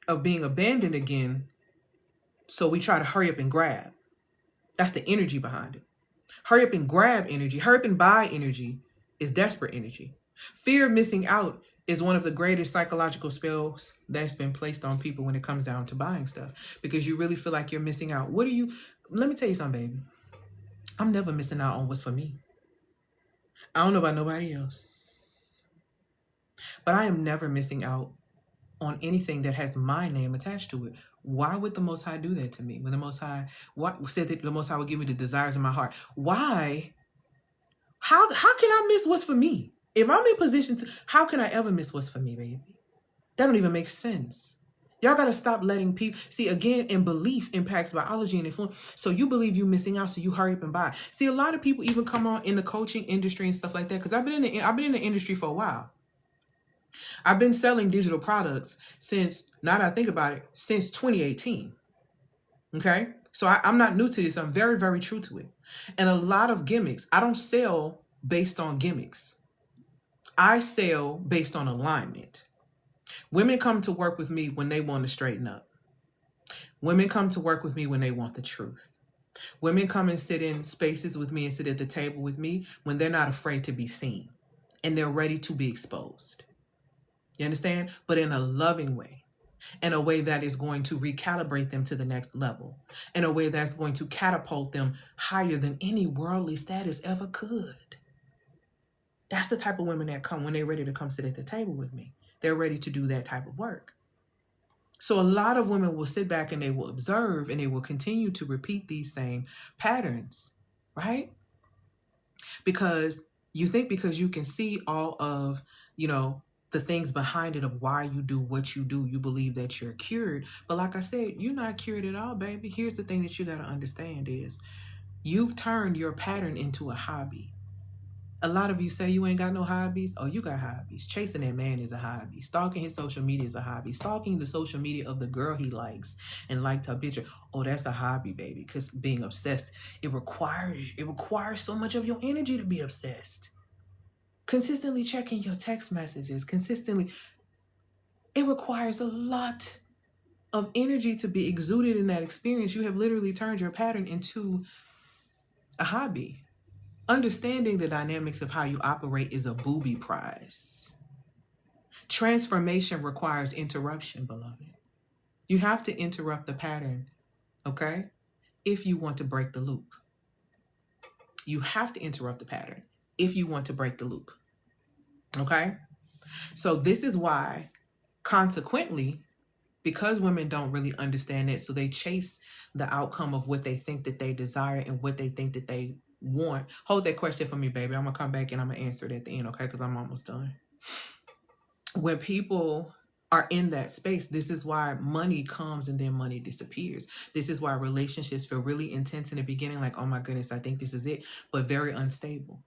of being abandoned again, so we try to hurry up and grab. That's the energy behind it. Hurry up and grab energy. Hurry up and buy energy is desperate energy. Fear of missing out is one of the greatest psychological spells that's been placed on people when it comes down to buying stuff, because you really feel like you're missing out. Let me tell you something, baby. I'm never missing out on what's for me. I don't know about nobody else, but I am never missing out on anything that has my name attached to it. Why would the Most High do that to me? When the Most High said that the Most High would give me the desires of my heart. Why? How can I miss what's for me? If I'm in position to, how can I ever miss what's for me, baby? That don't even make sense. Y'all got to stop letting people, see, again, and belief impacts biology and influence. So you believe you're missing out, so you hurry up and buy. See, a lot of people even come on in the coaching industry and stuff like that, because I've been in the industry for a while. I've been selling digital products since, now that I think about it, since 2018. Okay? So I'm not new to this. I'm very, very true to it. And a lot of gimmicks. I don't sell based on gimmicks. I sell based on alignment. Women come to work with me when they want to straighten up. Women come to work with me when they want the truth. Women come and sit in spaces with me and sit at the table with me when they're not afraid to be seen and they're ready to be exposed. You understand? But in a loving way, in a way that is going to recalibrate them to the next level, in a way that's going to catapult them higher than any worldly status ever could. That's the type of women that come when they're ready to come sit at the table with me. They're ready to do that type of work. So a lot of women will sit back and they will observe and they will continue to repeat these same patterns, right? Because you think because you can see all of, the things behind it of why you do what you do, you believe that you're cured. But like I said, you're not cured at all, baby. Here's the thing that you got to understand is you've turned your pattern into a hobby. A lot of you say you ain't got no hobbies. Oh, you got hobbies. Chasing that man is a hobby. Stalking his social media is a hobby. Stalking the social media of the girl he likes and liked her picture. Oh, that's a hobby, baby. Because being obsessed, it requires so much of your energy to be obsessed. Consistently checking your text messages, it requires a lot of energy to be exuded in that experience. You have literally turned your pattern into a hobby. Understanding the dynamics of how you operate is a booby prize. Transformation requires interruption, beloved. You have to interrupt the pattern, okay? If you want to break the loop. You have to interrupt the pattern if you want to break the loop. Okay? So this is why, consequently, because women don't really understand it, so they chase the outcome of what they think that they desire and what they think that they want. Hold that question for me, baby. I'm going to come back and I'm going to answer it at the end, okay? Because I'm almost done. When people are in that space. This is why money comes and then money disappears. This is why relationships feel really intense in the beginning, like, oh my goodness, I think this is it, but very unstable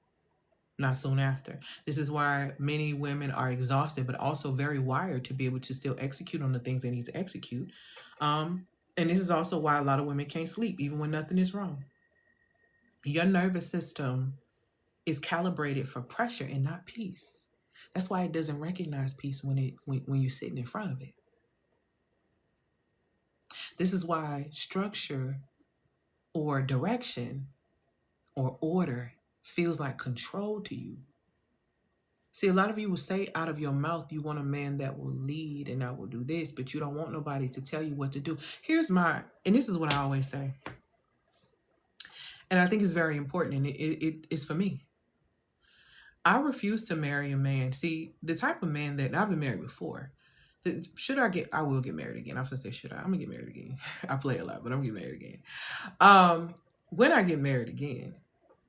not soon after. This is why many women are exhausted, but also very wired to be able to still execute on the things they need to execute. And this is also why a lot of women can't sleep, even when nothing is wrong. Your nervous system is calibrated for pressure and not peace. That's why it doesn't recognize peace when you're sitting in front of it. This is why structure or direction or order feels like control to you. See, a lot of you will say out of your mouth, you want a man that will lead and that will do this, but you don't want nobody to tell you what to do. And this is what I always say. And I think it's very important, and it's for me. I refuse to marry a man. See, the type of man that I've been married before. I will get married again. I was going to say, should I? I'm going to get married again. I play a lot, but I'm going to get married again. When I get married again,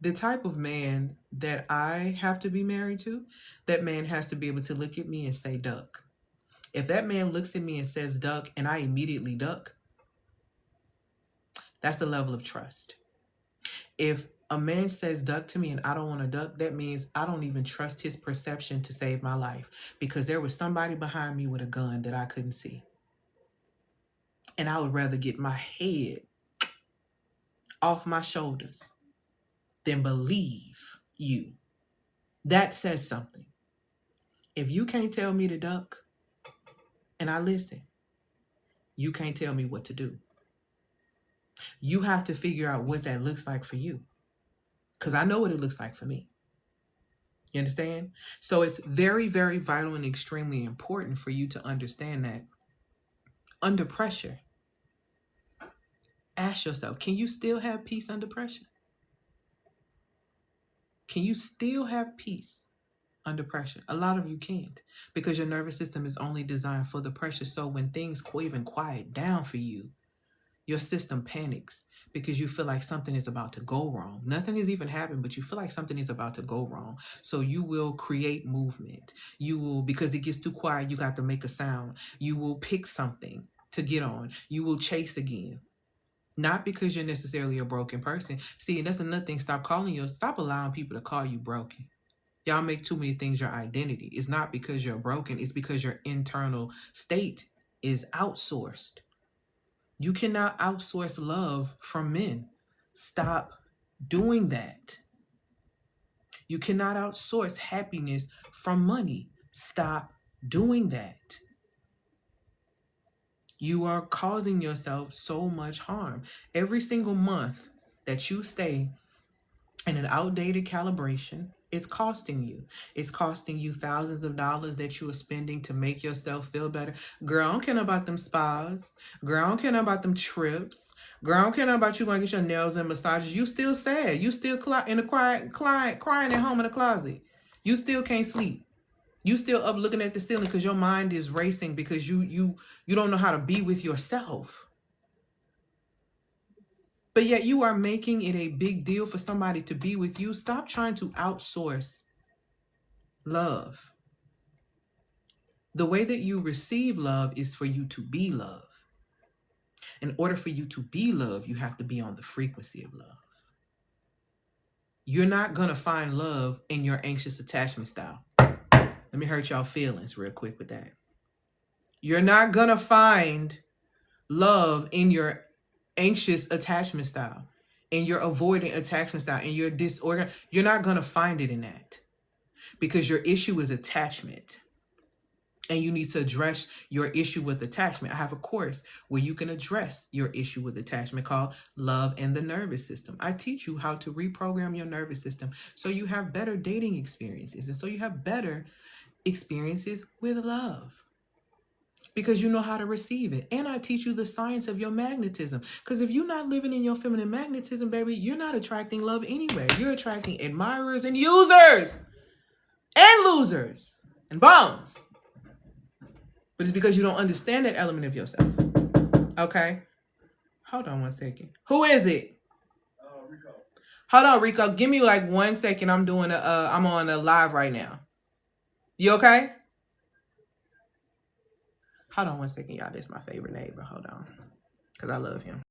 the type of man that I have to be married to, that man has to be able to look at me and say, duck. If that man looks at me and says, duck, and I immediately duck, that's the level of trust. If a man says duck to me and I don't want to duck, that means I don't even trust his perception to save my life, because there was somebody behind me with a gun that I couldn't see. And I would rather get my head off my shoulders than believe you. That says something. If you can't tell me to duck and I listen, you can't tell me what to do. You have to figure out what that looks like for you, because I know what it looks like for me. You understand? So it's very, very vital and extremely important for you to understand that under pressure, ask yourself, can you still have peace under pressure? Can you still have peace under pressure? A lot of you can't, because your nervous system is only designed for the pressure. So when things even quiet down for you, your system panics because you feel like something is about to go wrong. Nothing has even happened, but you feel like something is about to go wrong. So you will create movement. You will, because it gets too quiet, you got to make a sound. You will pick something to get on. You will chase again. Not because you're necessarily a broken person. See, and that's another thing. Stop allowing people to call you broken. Y'all make too many things your identity. It's not because you're broken. It's because your internal state is outsourced. You cannot outsource love from men. Stop doing that. You cannot outsource happiness from money. Stop doing that. You are causing yourself so much harm. Every single month that you stay in an outdated calibration, it's costing you. It's costing you thousands of dollars that you are spending to make yourself feel better. Girl, I don't care about them spas. Girl, I don't care about them trips. Girl, I don't care about you going to get your nails and massages. You still sad. You still crying at home in the closet. You still can't sleep. You still up looking at the ceiling because your mind is racing because you don't know how to be with yourself. But yet you are making it a big deal for somebody to be with you. Stop trying to outsource love. The way that you receive love is for you to be love. In order for you to be love, you have to be on the frequency of love. You're not going to find love in your anxious attachment style. Let me hurt y'all feelings real quick with that. You're not going to find love in your anxious attachment style, in your avoidant attachment style, in your disorder. You're not going to find it in that, because your issue is attachment. And you need to address your issue with attachment. I have a course where you can address your issue with attachment called Love and the Nervous System. I teach you how to reprogram your nervous system so you have better dating experiences and so you have better experiences with love, because you know how to receive it. And I teach you the science of your magnetism, because if you're not living in your feminine magnetism, baby, you're not attracting love anywhere. You're attracting admirers and users and losers and bums. But it's because you don't understand that element of yourself. Okay? Hold on 1 second. Who is it?
Rico.
Hold on, Rico. Give me like 1 second. I'm on a live right now. You okay? Hold on one second, y'all. This is my favorite neighbor. Hold on. Because I love him.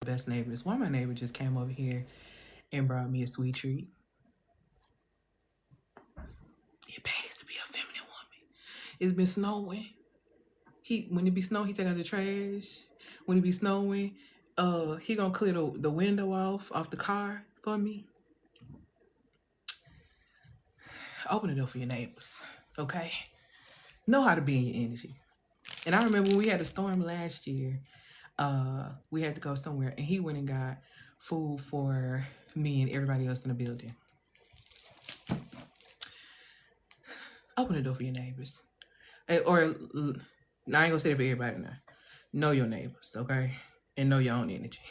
Best neighbors. One of my neighbors just came over here and brought me a sweet treat. It pays to be a feminine woman. It's been snowing. When it be snowing, he take out the trash. When it be snowing, he gonna clear the window off the car for me. Open the door for your neighbors, okay? Know how to be in your energy. And I remember when we had a storm last year, we had to go somewhere, and he went and got food for me and everybody else in the building. Open the door for your neighbors. Or, I ain't gonna say it for everybody now. Know your neighbors, okay? And know your own energy.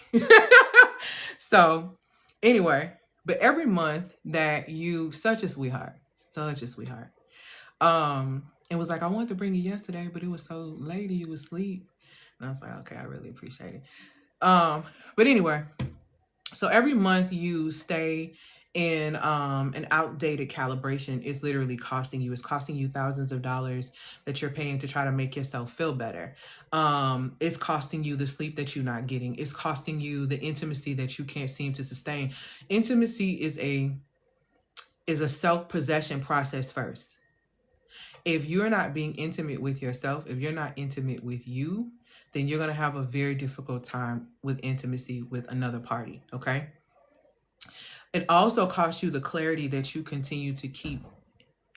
So, anyway, but every month that you, such a sweetheart, it was like, I wanted to bring you yesterday, but it was so late and you was asleep. And I was like, okay, I really appreciate it. But anyway, so every month you stay in an outdated calibration is literally costing you. It's costing you thousands of dollars that you're paying to try to make yourself feel better. It's costing you the sleep that you're not getting. It's costing you the intimacy that you can't seem to sustain. Intimacy is a self-possession process first. If you're not being intimate with yourself, if you're not intimate with you, then you're going to have a very difficult time with intimacy with another party, okay? It also costs you the clarity that you continue to keep,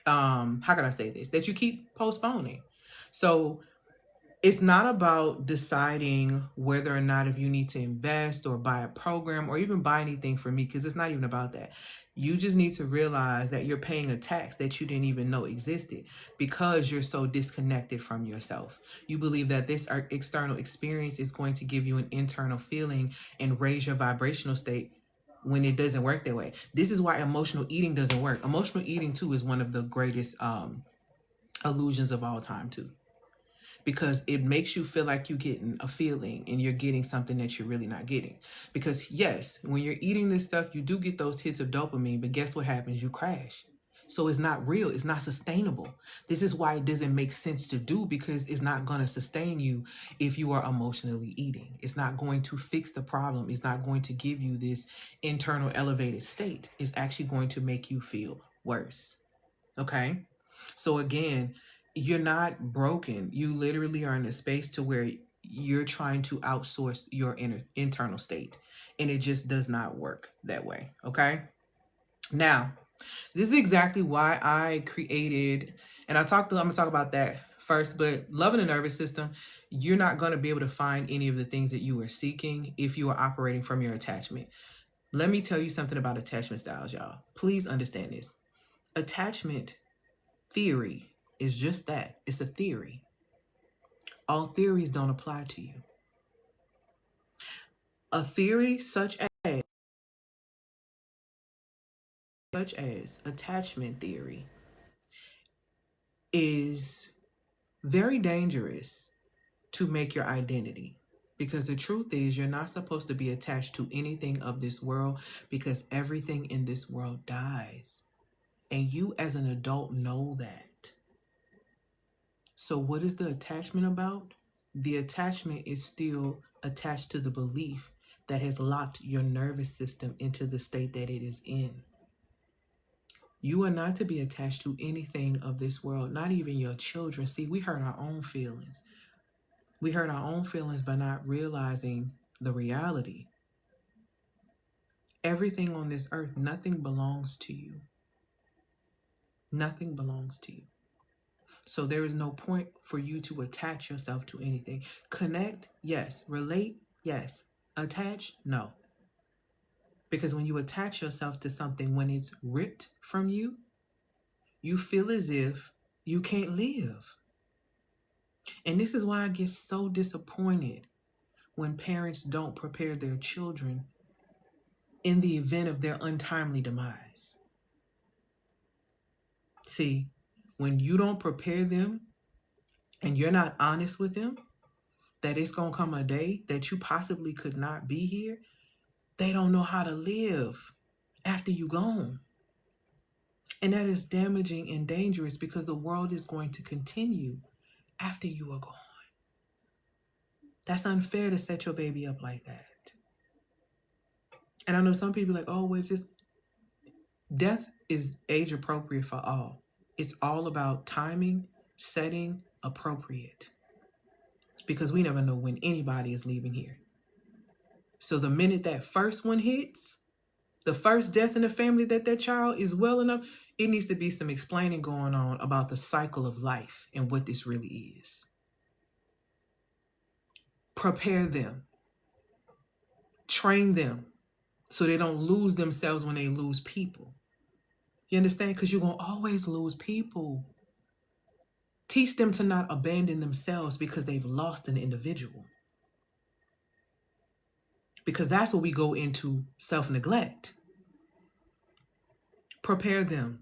how can I say this? That you keep postponing. So it's not about deciding whether or not if you need to invest or buy a program or even buy anything for me, because it's not even about that. You just need to realize that you're paying a tax that you didn't even know existed because you're so disconnected from yourself. You believe that this external experience is going to give you an internal feeling and raise your vibrational state when it doesn't work that way. This is why emotional eating doesn't work. Emotional eating too is one of the greatest illusions of all time too. Because it makes you feel like you're getting a feeling and you're getting something that you're really not getting. Because yes, when you're eating this stuff, you do get those hits of dopamine, but guess what happens? You crash. So it's not real. It's not sustainable. This is why it doesn't make sense to do, because it's not going to sustain you if you are emotionally eating. It's not going to fix the problem. It's not going to give you this internal elevated state. It's actually going to make you feel worse. Okay? So again, you're not broken. You literally are in a space to where you're trying to outsource your internal state, and it just does not work that way. Okay. Now, this is exactly why I created, and I'm going to talk about that first, but loving the nervous system, you're not going to be able to find any of the things that you are seeking if you are operating from your attachment. Let me tell you something about attachment styles, y'all. Please understand this. Attachment theory is just that. It's a theory. All theories don't apply to you. A theory such as attachment theory is very dangerous to make your identity, because the truth is you're not supposed to be attached to anything of this world, because everything in this world dies, and you as an adult know that. So what is the attachment about? The attachment is still attached to the belief that has locked your nervous system into the state that it is in. You are not to be attached to anything of this world, not even your children. See, we hurt our own feelings. We hurt our own feelings by not realizing the reality. Everything on this earth, nothing belongs to you. Nothing belongs to you. So there is no point for you to attach yourself to anything. Connect, yes. Relate, yes. Attach, no. Because when you attach yourself to something, when it's ripped from you, you feel as if you can't live. And this is why I get so disappointed when parents don't prepare their children in the event of their untimely demise. See, when you don't prepare them and you're not honest with them, that it's going to come a day that you possibly could not be here, they don't know how to live after you gone. And that is damaging and dangerous because the world is going to continue after you are gone. That's unfair to set your baby up like that. And I know some people are like, oh, well, it's just death is age appropriate for all. It's all about timing, setting, appropriate. Because we never know when anybody is leaving here. So the minute that first one hits, the first death in the family that child is well enough, it needs to be some explaining going on about the cycle of life and what this really is. Prepare them. Train them so they don't lose themselves when they lose people. You understand? Because you're going to always lose people. Teach them to not abandon themselves because they've lost an individual. Because that's where we go into self-neglect. Prepare them.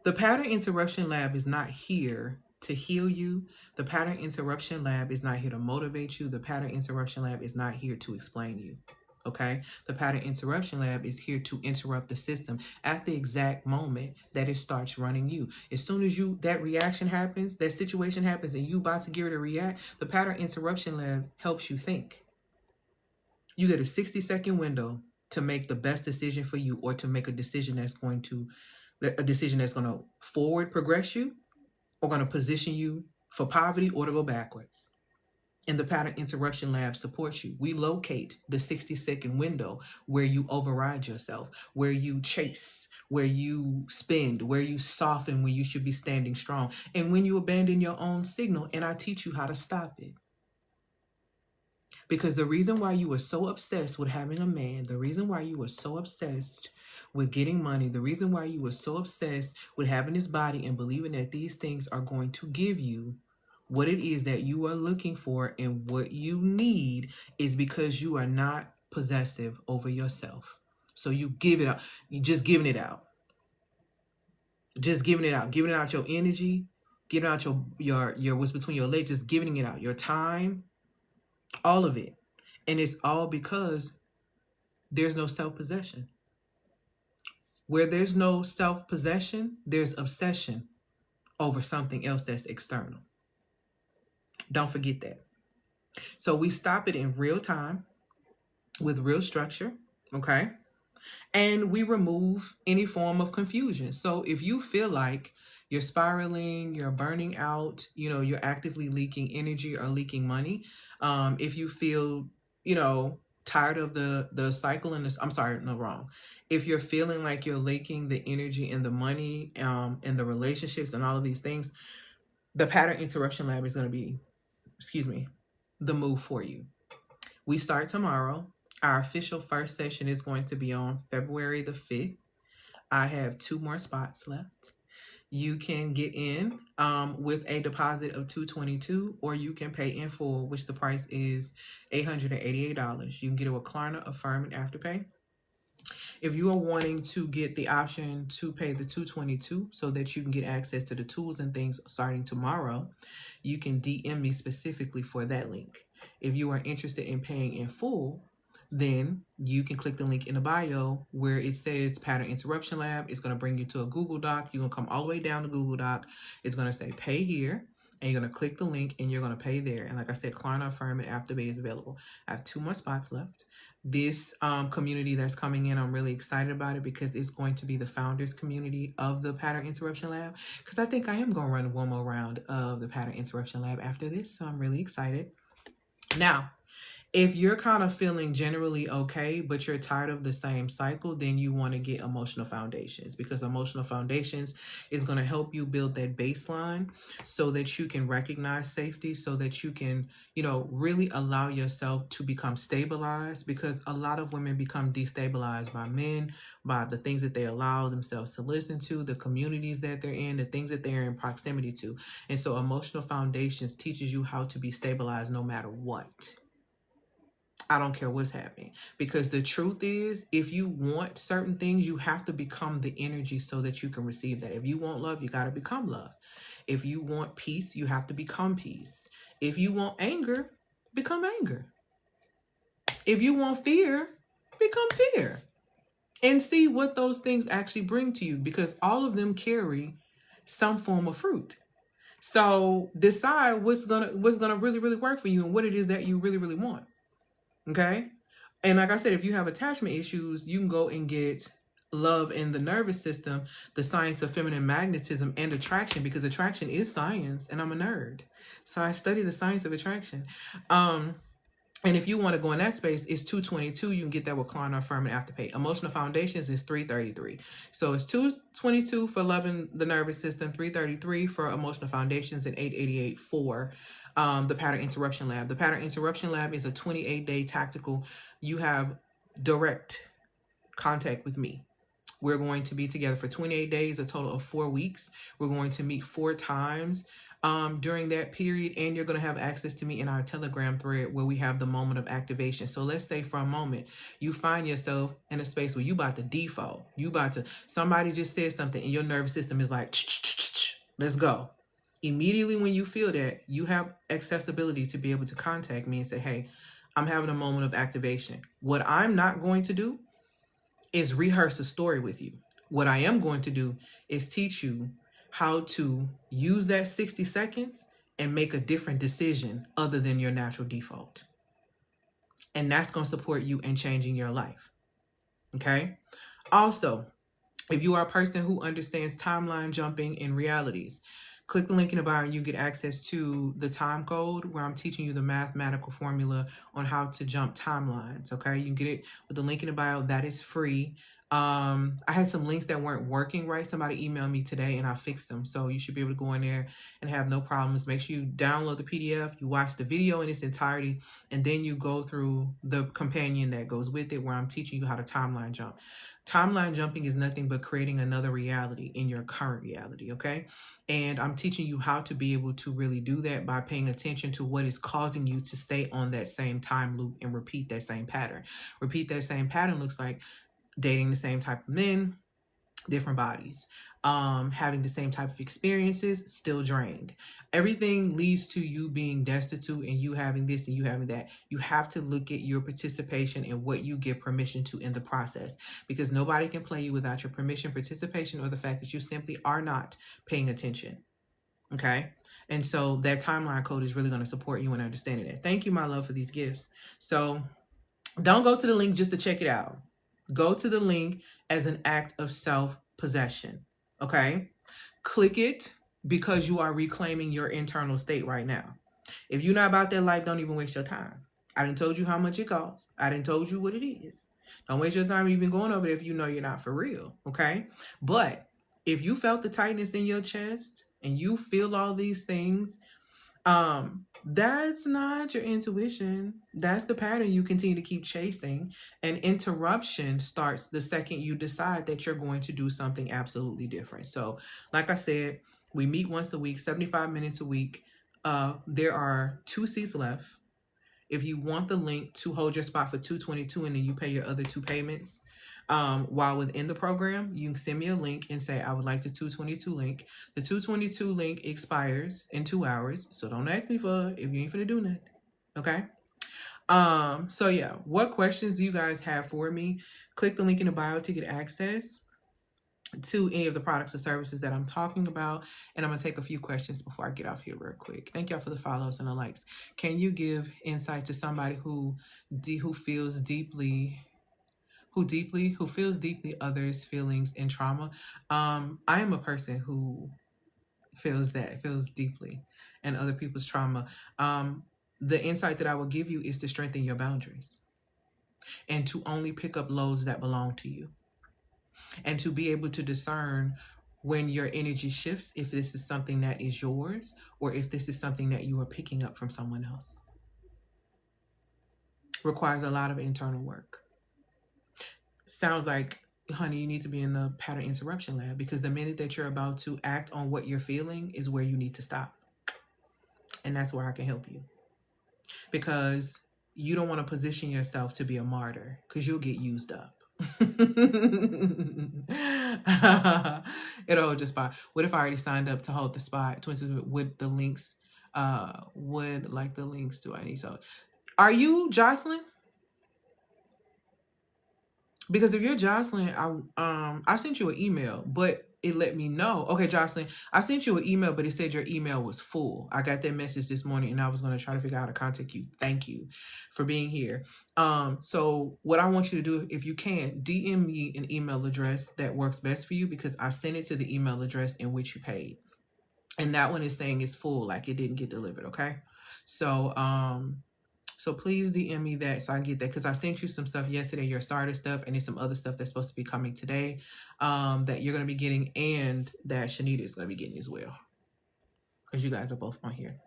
The Pattern Interruption Lab is not here to heal you. The Pattern Interruption Lab is not here to motivate you. The Pattern Interruption Lab is not here to explain you. Okay? The Pattern Interruption Lab is here to interrupt the system at the exact moment that it starts running you. As soon as that reaction happens, that situation happens, and you about to get ready to react, the Pattern Interruption Lab helps you think. You get a 60-second window to make the best decision for you, or to make a decision that's going to forward progress you, or going to position you for poverty or to go backwards. And the Pattern Interruption Lab supports you. We locate the 60-second window where you override yourself, where you chase, where you spend, where you soften when you should be standing strong, and when you abandon your own signal, and I teach you how to stop it. Because the reason why you were so obsessed with having a man, the reason why you were so obsessed with getting money, the reason why you were so obsessed with having this body and believing that these things are going to give you what it is that you are looking for and what you need, is because you are not possessive over yourself. So you give it out. You're just giving it out. Just giving it out. Giving out your energy, giving out your what's between your legs, just giving it out. Your time, all of it. And it's all because there's no self-possession. Where there's no self-possession, there's obsession over something else that's external. Don't forget that. So we stop it in real time with real structure, okay? And we remove any form of confusion. So if you feel like you're spiraling, you're burning out, you're actively leaking energy or leaking money, if you feel, tired of the cycle and if you're feeling like you're leaking the energy and the money and the relationships and all of these things, the Pattern Interruption Lab is going to be, the move for you. We start tomorrow. Our official first session is going to be on February the 5th. I have 2 more spots left. You can get in with a deposit of $222, or you can pay in full, which the price is $888. You can get a Klarna, Affirm, and Afterpay. If you are wanting to get the option to pay the $222 so that you can get access to the tools and things starting tomorrow, you can DM me specifically for that link. If you are interested in paying in full, then you can click the link in the bio where it says Pattern Interruption Lab. It's going to bring you to a Google Doc. You're going to come all the way down to Google Doc. It's going to say pay here, and you're going to click the link and you're going to pay there. And like I said, Klarna, Affirm, and Afterpay is available. I have 2 more spots left. This community that's coming in, I'm really excited about it because it's going to be the founders community of the Pattern Interruption Lab, because I think I am going to run one more round of the Pattern Interruption Lab after this. So I'm really excited. Now, if you're kind of feeling generally okay, but you're tired of the same cycle, then you want to get Emotional Foundations, because Emotional Foundations is going to help you build that baseline so that you can recognize safety, so that you can, really allow yourself to become stabilized, because a lot of women become destabilized by men, by the things that they allow themselves to listen to, the communities that they're in, the things that they're in proximity to. And so Emotional Foundations teaches you how to be stabilized no matter what. I don't care what's happening. Because the truth is, if you want certain things, you have to become the energy so that you can receive that. If you want love, you got to become love. If you want peace, you have to become peace. If you want anger, become anger. If you want fear, become fear. And see what those things actually bring to you, because all of them carry some form of fruit. So decide what's gonna really work for you and what it is that you really want. Okay. And like I said, if you have attachment issues, you can go and get Love in the Nervous System, the Science of Feminine Magnetism and Attraction, because attraction is science, and I'm a nerd. So I study the science of attraction. And if you want to go in that space, it's $222. You can get that with Klarna, Firm, and Afterpay. Emotional Foundations is $333. So it's $222 for Love in the Nervous System, $333 for Emotional Foundations, and $888 for the Pattern Interruption Lab. The Pattern Interruption Lab is a 28-day tactical. You have direct contact with me. We're going to be together for 28 days, a total of 4 weeks. We're going to meet 4 times during that period, and you're going to have access to me in our Telegram thread where we have the moment of activation. So let's say for a moment you find yourself in a space where you about to default, somebody just said something and your nervous system is like, let's go. Immediately when you feel that, you have accessibility to be able to contact me and say, hey, I'm having a moment of activation. What I'm not going to do is rehearse a story with you. What I am going to do is teach you how to use that 60 seconds and make a different decision other than your natural default. And that's going to support you in changing your life. Okay? Also, if you are a person who understands timeline jumping and realities, click the link in the bio and you get access to the time code where I'm teaching you the mathematical formula on how to jump timelines. Okay, you can get it with the link in the bio. That is free. I had some links that weren't working right. Somebody emailed me today and I fixed them. So you should be able to go in there and have no problems. Make sure you download the PDF, you watch the video in its entirety, and then you go through the companion that goes with it where I'm teaching you how to timeline jump. Timeline jumping is nothing but creating another reality in your current reality, okay? And I'm teaching you how to be able to really do that by paying attention to what is causing you to stay on that same time loop and repeat that same pattern. Repeat that same pattern looks like dating the same type of men, different bodies, having the same type of experiences, still drained. Everything leads to you being destitute and you having this and you having that. You have to look at your participation and what you give permission to in the process, because nobody can play you without your permission, participation, or the fact that you simply are not paying attention. Okay? And so that timeline code is really going to support you in understanding that. Thank you, my love, for these gifts. So don't go to the link just to check it out. Go to the link as an act of self-possession, okay? Click it because you are reclaiming your internal state right now. If you're not about that life, don't even waste your time. I done told you how much it costs. I done told you what it is. Don't waste your time even going over it if you know you're not for real, okay? But if you felt the tightness in your chest and you feel all these things, that's not your intuition. That's the pattern you continue to keep chasing. And interruption starts the second you decide that you're going to do something absolutely different. So, like I said, we meet once a week, 75 minutes a week. There are 2 seats left. If you want the link to hold your spot for $222 and then you pay your other 2 payments, while within the program, you can send me a link and say, I would like the $222 link. The $222 link expires in 2 hours. So don't ask me for it if you ain't finna do nothing. Okay? So yeah, what questions do you guys have for me? Click the link in the bio to get access to any of the products or services that I'm talking about. And I'm going to take a few questions before I get off here real quick. Thank y'all for the follows and the likes. Can you give insight to somebody who feels deeply others' feelings and trauma? I am a person who feels deeply and other people's trauma. The insight that I will give you is to strengthen your boundaries and to only pick up loads that belong to you, and to be able to discern when your energy shifts, if this is something that is yours or if this is something that you are picking up from someone else. Requires a lot of internal work. Sounds like, honey, you need to be in the pattern interruption lab, because the minute that you're about to act on what you're feeling is where you need to stop. And that's where I can help you. Because you don't want to position yourself to be a martyr because you'll get used up. It'll hold the spot. What if I already signed up to hold the spot? With the links, would like the links, do I need so? Are you Jocelyn? Because if you're Jocelyn, I sent you an email, but it let me know. Okay, Jocelyn, I sent you an email, but it said your email was full. I got that message this morning, and I was going to try to figure out how to contact you. Thank you for being here. So what I want you to do, if you can, DM me an email address that works best for you, because I sent it to the email address in which you paid, and that one is saying it's full, like it didn't get delivered. Okay, so so please DM me that so I can get that, because I sent you some stuff yesterday, your starter stuff, and there's some other stuff that's supposed to be coming today that you're going to be getting, and that Shanita is going to be getting as well, because you guys are both on here.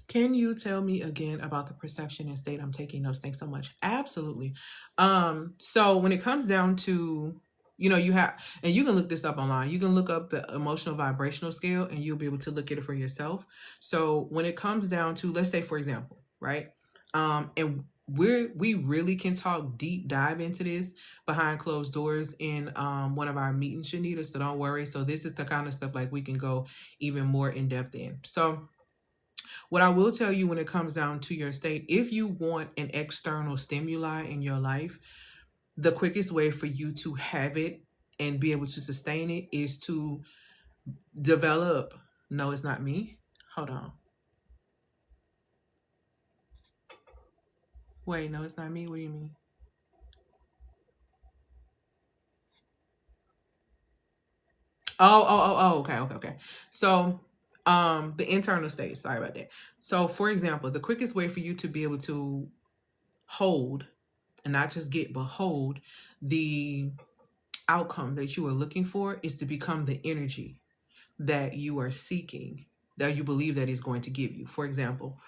Can you tell me again about the perception and state? I'm taking notes. Thanks so much. Absolutely. So when it comes down to, you have, and you can look this up online. You can look up the emotional vibrational scale, and you'll be able to look at it for yourself. So when it comes down to, let's say, for example, right? And we really can talk deep dive into this behind closed doors in one of our meetings, Shanita. So don't worry. So this is the kind of stuff like we can go even more in depth in. So what I will tell you when it comes down to your state, if you want an external stimuli in your life, the quickest way for you to have it and be able to sustain it is to develop. No, it's not me. Hold on. Wait, no, it's not me. What do you mean? Oh, okay. So, the internal state, sorry about that. So, for example, the quickest way for you to be able to hold, and not just get, but hold the outcome that you are looking for, is to become the energy that you are seeking, that you believe that is going to give you. For example,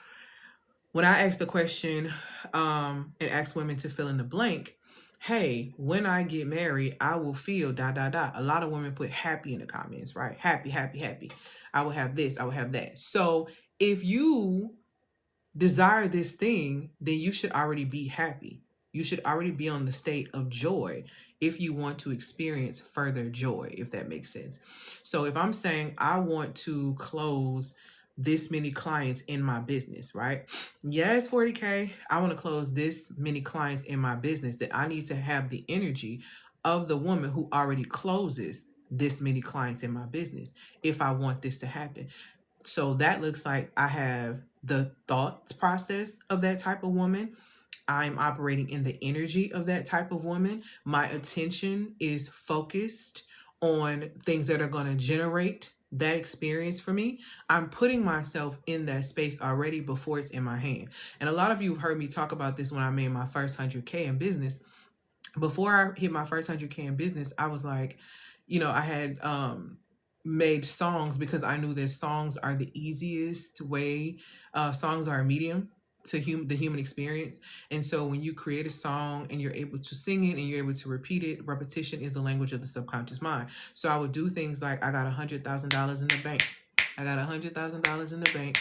when I ask the question and ask women to fill in the blank, hey, when I get married, I will feel ... A lot of women put happy in the comments, right? Happy, happy, happy. I will have this, I will have that. So if you desire this thing, then you should already be happy. You should already be on the state of joy if you want to experience further joy, if that makes sense. So if I'm saying I want to close this many clients in my business, right? Yes, 40K. I want to close this many clients in my business, that I need to have the energy of the woman who already closes this many clients in my business if I want this to happen. So that looks like I have the thought process of that type of woman. I'm operating in the energy of that type of woman. My attention is focused on things that are going to generate that experience for me. I'm putting myself in that space already before it's in my hand. And a lot of you have heard me talk about this when I made my first 100K in business. Before I hit my first 100K in business, I was like, I had made songs because I knew that songs are the easiest way. Songs are a medium to the human experience. And so when you create a song and you're able to sing it and you're able to repeat it, repetition is the language of the subconscious mind. So I would do things like, I got $100,000 in the bank. I got $100,000 in the bank.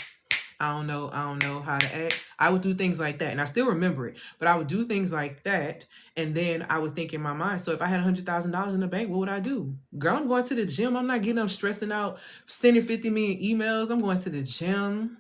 I don't know how to act. I would do things like that. And I still remember it, but I would do things like that. And then I would think in my mind, so if I had $100,000 in the bank, what would I do? Girl, I'm going to the gym. I'm not getting up stressing out, sending 50 million emails. I'm going to the gym.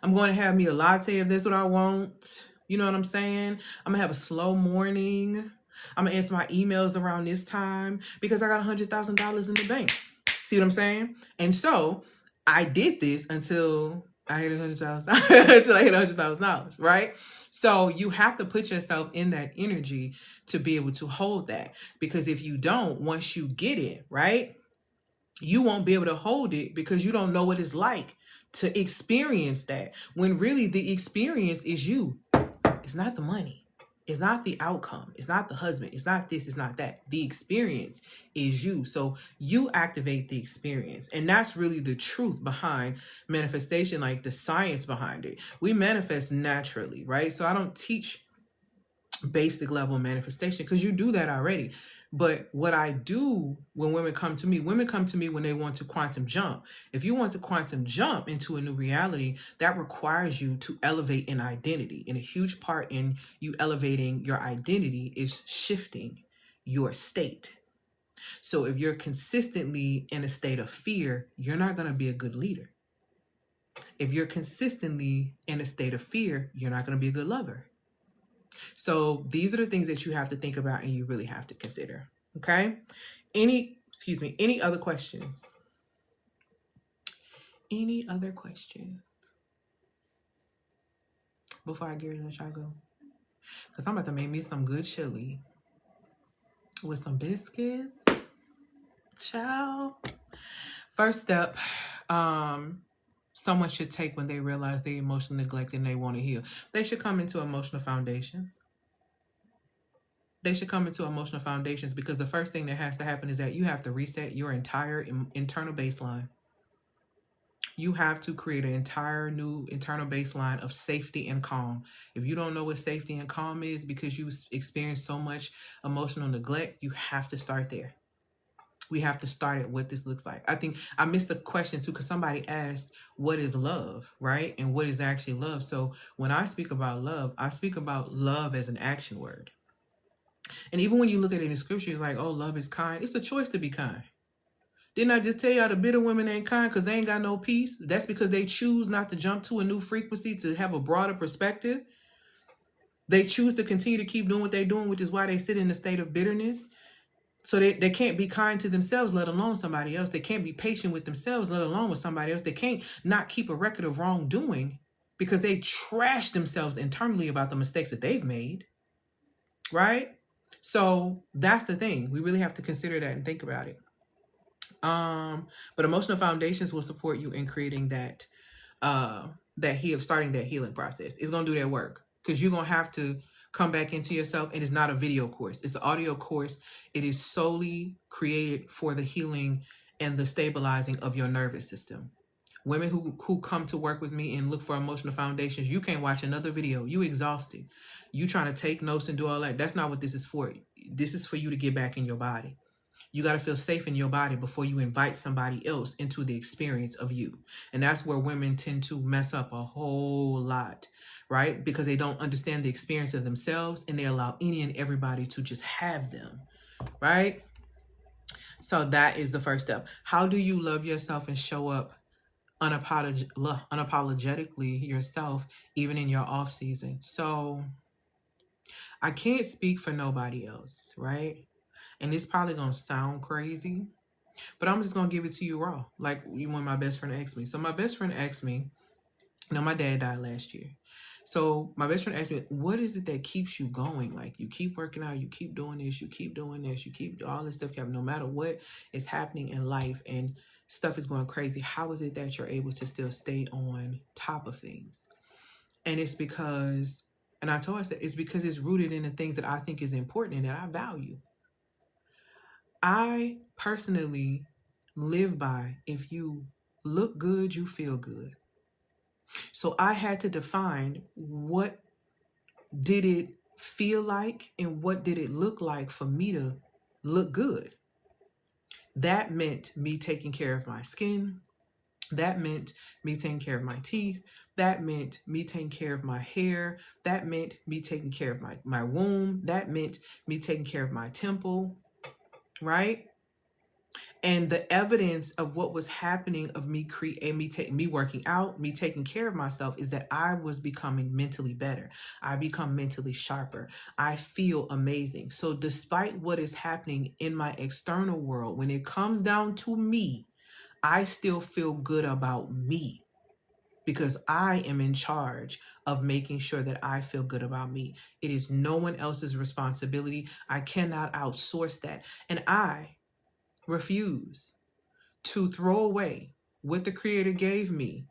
I'm going to have me a latte if that's what I want. You know what I'm saying? I'm going to have a slow morning. I'm going to answer my emails around this time because I got $100,000 in the bank. See what I'm saying? And so I did this until I hit $100,000, right? So you have to put yourself in that energy to be able to hold that. Because if you don't, once you get it, right, you won't be able to hold it because you don't know what it's like to experience that. When really the experience is you. It's not the money. It's not the outcome. It's not the husband. It's not this. It's not that. The experience is you. So you activate the experience. And that's really the truth behind manifestation, like the science behind it. We manifest naturally, right? So I don't teach basic level manifestation because you do that already. But what I do when women come to me when they want to quantum jump. If you want to quantum jump into a new reality, that requires you to elevate an identity. And a huge part in you elevating your identity is shifting your state. So if you're consistently in a state of fear, you're not going to be a good leader. If you're consistently in a state of fear, you're not going to be a good lover. So these are the things that you have to think about and you really have to consider. Okay? Any other questions? Any other questions? Before I get ready to let y'all go. Because I'm about to make me some good chili with some biscuits. Ciao. First step, someone should take when they realize they emotionally neglected and they want to heal. They should come into emotional foundations. Because the first thing that has to happen is that you have to reset your entire internal baseline. You have to create an entire new internal baseline of safety and calm. If you don't know what safety and calm is because you experience so much emotional neglect, you have to start there. We have to start at what this looks like. I think I missed the question too, because somebody asked, what is love, right? And what is actually love? So when I speak about love, I speak about love as an action word. And even when you look at it in scripture, it's like, oh, love is kind. It's a choice to be kind. Didn't I just tell y'all the bitter women ain't kind because they ain't got no peace? That's because they choose not to jump to a new frequency, to have a broader perspective. They choose to continue to keep doing what they're doing, which is why they sit in a state of bitterness. So they can't be kind to themselves, let alone somebody else. They can't be patient with themselves, let alone with somebody else. They can't not keep a record of wrongdoing because they trash themselves internally about the mistakes that they've made. Right? So that's the thing. We really have to consider that and think about it. But emotional foundations will support you in creating that starting that healing process. It's gonna do that work because you're gonna have to come back into yourself, and it's not a video course. It's an audio course. It is solely created for the healing and the stabilizing of your nervous system. Women who come to work with me and look for emotional foundations, you can't watch another video. You exhausted. You trying to take notes and do all that. That's not what this is for. This is for you to get back in your body. You got to feel safe in your body before you invite somebody else into the experience of you. And that's where women tend to mess up a whole lot, right? Because they don't understand the experience of themselves and they allow any and everybody to just have them, right? So that is the first step. How do you love yourself and show up unapologetically yourself, even in your off season? So I can't speak for nobody else, right? And it's probably going to sound crazy, but I'm just going to give it to you raw. Like when my best friend asked me. So my best friend asked me, my dad died last year. So my best friend asked me, what is it that keeps you going? Like you keep working out, you keep doing this, you keep doing this, you keep all this stuff. No matter what is happening in life and stuff is going crazy, how is it that you're able to still stay on top of things? And it's because, and I told her, it's because it's rooted in the things that I think is important and that I value. I personally live by, if you look good, you feel good. So I had to define what did it feel like and what did it look like for me to look good. That meant me taking care of my skin. That meant me taking care of my teeth. That meant me taking care of my hair. That meant me taking care of my womb. That meant me taking care of my temple. Right? And the evidence of what was happening of me me working out, me taking care of myself is that I was becoming mentally better. I become mentally sharper. I feel amazing. So despite what is happening in my external world, when it comes down to me, I still feel good about me because I am in charge of making sure that I feel good about me. It is no one else's responsibility. I cannot outsource that. And I refuse to throw away what the Creator gave me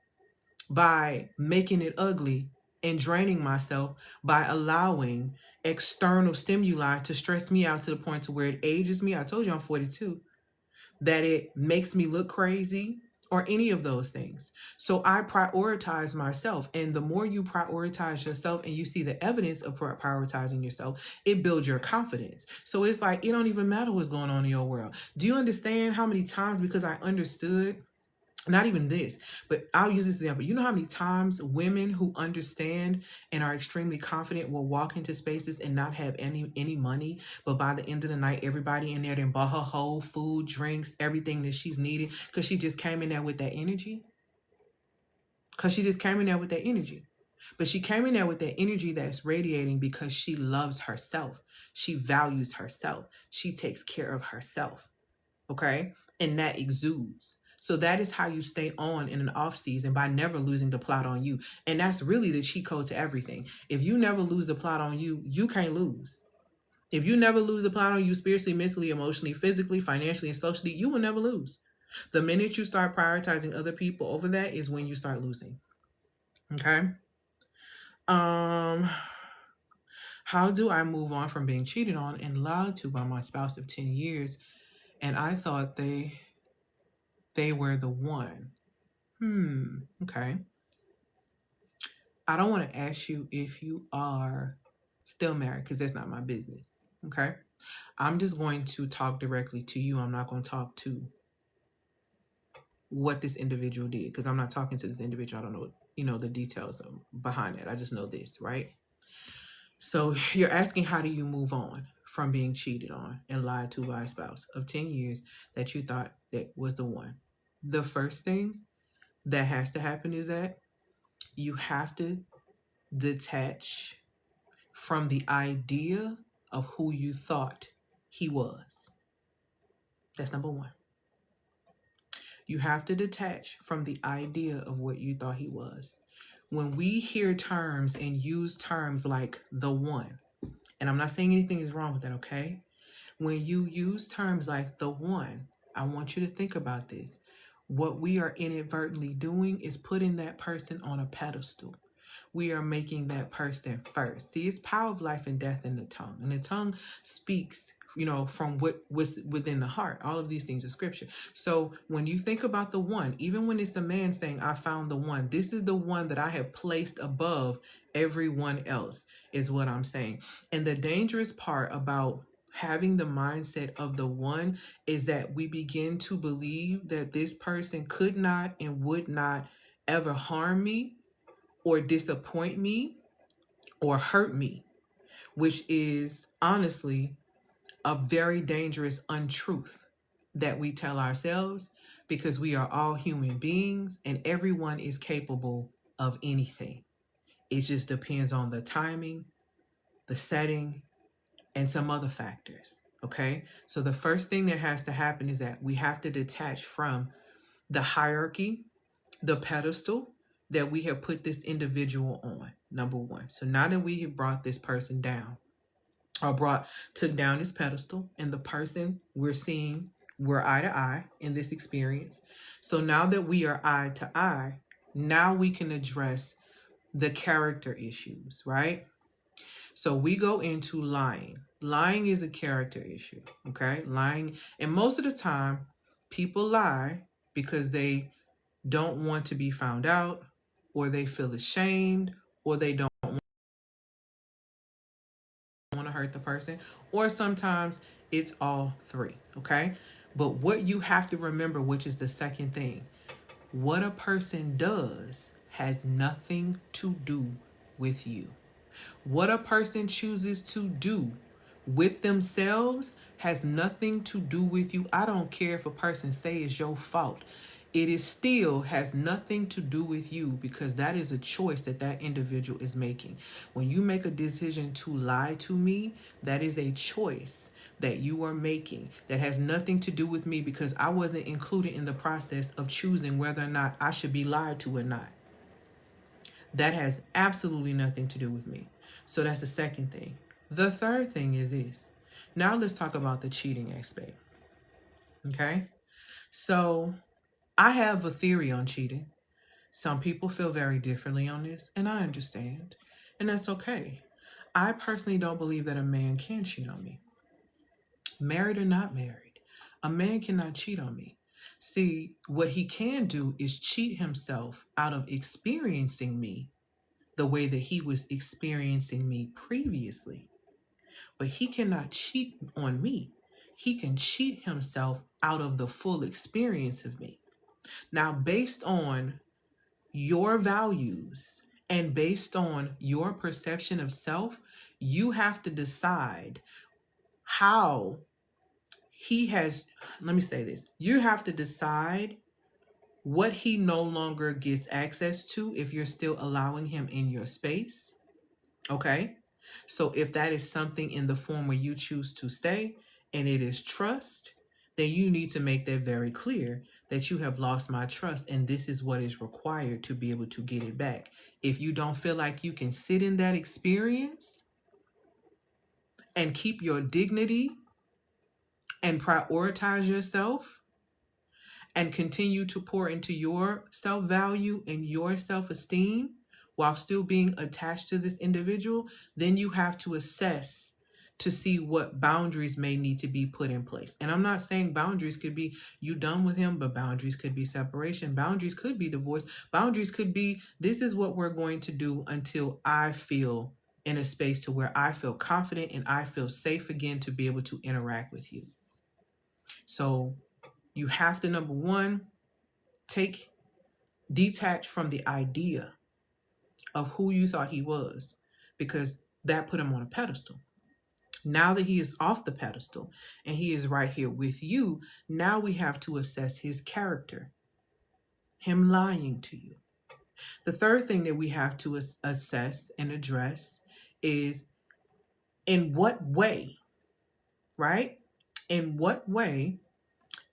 by making it ugly and draining myself by allowing external stimuli to stress me out to the point to where it ages me. I told you I'm 42. That it makes me look crazy, or any of those things. So I prioritize myself. And the more you prioritize yourself and you see the evidence of prioritizing yourself, it builds your confidence. So it's like, it don't even matter what's going on in your world. Do you understand how many times, because I understood, not even this, but I'll use this example. You know how many times women who understand and are extremely confident will walk into spaces and not have any money, but by the end of the night, everybody in there then bought her whole food, drinks, everything that she's needed, because she just came in there with that energy. Because she just came in there with that energy. But she came in there with that energy that's radiating because she loves herself. She values herself. She takes care of herself. Okay? And that exudes. So that is how you stay on in an off season, by never losing the plot on you. And that's really the cheat code to everything. If you never lose the plot on you, you can't lose. If you never lose the plot on you spiritually, mentally, emotionally, physically, financially, and socially, you will never lose. The minute you start prioritizing other people over that is when you start losing. Okay? How do I move on from being cheated on and lied to by my spouse of 10 years? And I thought they were the one. Okay. I don't want to ask you if you are still married, because that's not my business. Okay. I'm just going to talk directly to you. I'm not going to talk to what this individual did, because I'm not talking to this individual. I don't know, the details behind it. I just know this, right? So you're asking, how do you move on from being cheated on and lied to by a spouse of 10 years that you thought that was the one? The first thing that has to happen is that you have to detach from the idea of who you thought he was. That's number one. You have to detach from the idea of what you thought he was. When we hear terms and use terms like the one, and I'm not saying anything is wrong with that, okay? When you use terms like the one, I want you to think about this. What we are inadvertently doing is putting that person on a pedestal. We are making that person first. See, it's power of life and death in the tongue. And the tongue speaks, from what was within the heart. All of these things are scripture. So when you think about the one, even when it's a man saying, I found the one, this is the one that I have placed above everyone else, is what I'm saying. And the dangerous part about having the mindset of the one is that we begin to believe that this person could not and would not ever harm me or disappoint me or hurt me, which is honestly a very dangerous untruth that we tell ourselves, because we are all human beings and everyone is capable of anything. It just depends on the timing, the setting, and some other factors. Okay? So the first thing that has to happen is that we have to detach from the hierarchy, the pedestal that we have put this individual on, number one. So now that we have brought this person down, or took down this pedestal, and the person we're seeing, we're eye to eye in this experience. So now that we are eye to eye, now we can address the character issues, right? So we go into lying. Lying is a character issue, okay? Lying, and most of the time, people lie because they don't want to be found out, or they feel ashamed, or they don't want to hurt the person, or sometimes it's all three, okay? But what you have to remember, which is the second thing, what a person does has nothing to do with you. What a person chooses to do with themselves has nothing to do with you. I don't care if a person say it's your fault. It is still has nothing to do with you, because that is a choice that that individual is making. When you make a decision to lie to me, that is a choice that you are making that has nothing to do with me, because I wasn't included in the process of choosing whether or not I should be lied to or not. That has absolutely nothing to do with me. So that's the second thing. The third thing is this. Now let's talk about the cheating aspect. Okay? So I have a theory on cheating. Some people feel very differently on this, and I understand. And that's okay. I personally don't believe that a man can cheat on me. Married or not married, a man cannot cheat on me. See, what he can do is cheat himself out of experiencing me the way that he was experiencing me previously. But he cannot cheat on me. He can cheat himself out of the full experience of me. Now, based on your values and based on your perception of self, you have to decide how he has, let me say this, you have to decide what he no longer gets access to if you're still allowing him in your space. Okay? So if that is something in the form where you choose to stay and it is trust, then you need to make that very clear that you have lost my trust and this is what is required to be able to get it back. If you don't feel like you can sit in that experience and keep your dignity and prioritize yourself and continue to pour into your self-value and your self-esteem while still being attached to this individual, then you have to assess to see what boundaries may need to be put in place. And I'm not saying boundaries could be you done with him, but boundaries could be separation. Boundaries could be divorce. Boundaries could be this is what we're going to do until I feel in a space to where I feel confident and I feel safe again to be able to interact with you. So you have to, number one, detach from the idea of who you thought he was, because that put him on a pedestal. Now that he is off the pedestal and he is right here with you, now we have to assess his character, him lying to you. The third thing that we have to assess and address is in what way, right? In what way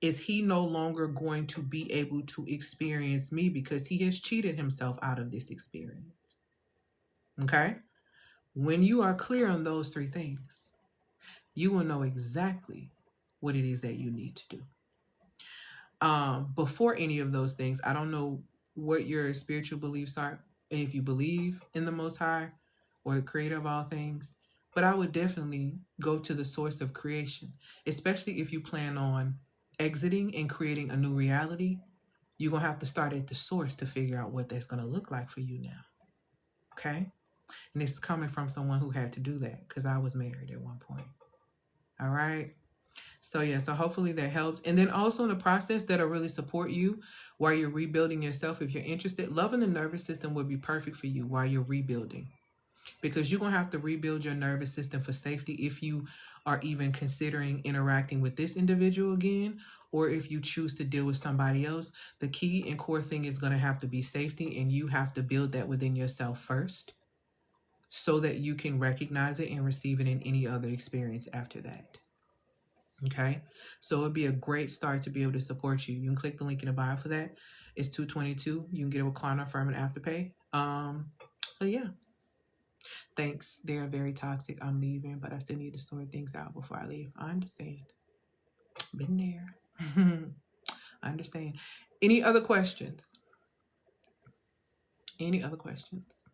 is he no longer going to be able to experience me because he has cheated himself out of this experience? Okay? When you are clear on those three things, you will know exactly what it is that you need to do. Before any of those things, I don't know what your spiritual beliefs are, and if you believe in the Most High or the creator of all things, but I would definitely go to the source of creation, especially if you plan on exiting and creating a new reality. You're going to have to start at the source to figure out what that's going to look like for you now. Okay? And it's coming from someone who had to do that because I was married at one point. All right? So yeah, so hopefully that helps. And then also in the process that'll really support you while you're rebuilding yourself. If you're interested, loving the nervous system would be perfect for you while you're rebuilding. Because you're going to have to rebuild your nervous system for safety if you are even considering interacting with this individual again, or if you choose to deal with somebody else. The key and core thing is going to have to be safety, and you have to build that within yourself first so that you can recognize it and receive it in any other experience after that. Okay, so it'd be a great start to be able to support you. You can click the link in the bio for that. It's $222. You can get a recliner, firm, and afterpay. But yeah, thanks. They are very toxic. I'm leaving, but I still need to sort things out before I leave. I understand. Been there. I understand. Any other questions? Any other questions?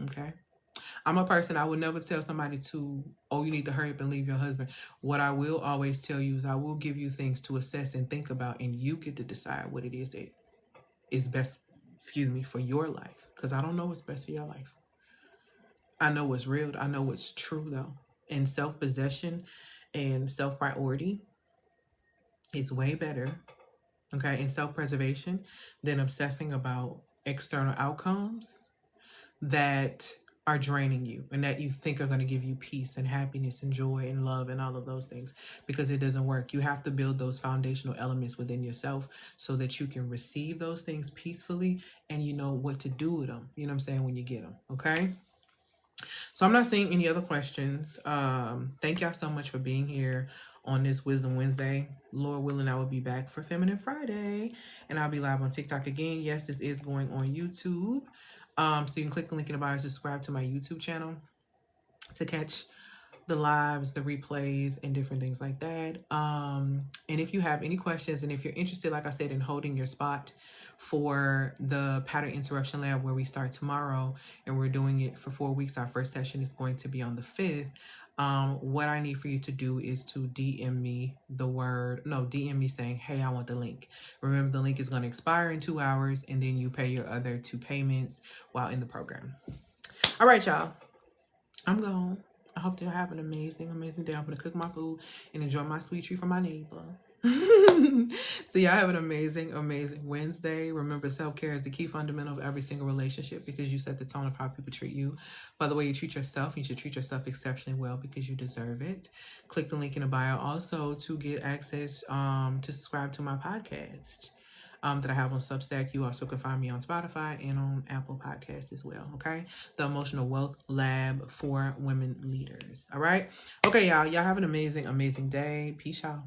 Okay. I'm a person, I would never tell somebody to, oh, you need to hurry up and leave your husband. What I will always tell you is I will give you things to assess and think about, and you get to decide what it is that is best, for your life. Because I don't know what's best for your life. I know what's real. I know what's true, though. And self-possession and self-priority is way better, okay, and self-preservation than obsessing about external outcomes that are draining you and that you think are going to give you peace and happiness and joy and love and all of those things, because it doesn't work. You have to build those foundational elements within yourself so that you can receive those things peacefully and you know what to do with them. You know what I'm saying? When you get them. Okay. So I'm not seeing any other questions. Thank y'all so much for being here on this Wisdom Wednesday. Lord willing, I will be back for Feminine Friday, and I'll be live on TikTok again. Yes, this is going on YouTube. So you can click the link in the bio to subscribe to my YouTube channel to catch the lives, the replays, and different things like that. And if you have any questions, and if you're interested, like I said, in holding your spot for the Pattern Interruption Lab, where we start tomorrow, and we're doing it for 4 weeks. Our first session is going to be on the 5th. What I need for you to do is to DM me DM me saying, hey, I want the link. Remember, the link is going to expire in 2 hours, and then you pay your other 2 payments while in the program. All right, y'all. I'm gone. I hope that I have an amazing, amazing day. I'm going to cook my food and enjoy my sweet treat from my neighbor. So y'all have an amazing, amazing Wednesday. Remember, self-care is the key fundamental of every single relationship, because you set the tone of how people treat you. By the way you treat yourself, you should treat yourself exceptionally well, because you deserve it. Click the link in the bio also to get access to subscribe to my podcast that I have on Substack. You also can find me on Spotify and on Apple Podcasts as well, okay? The Emotional Wealth Lab for Women Leaders, all right? Okay, y'all have an amazing, amazing day. Peace out.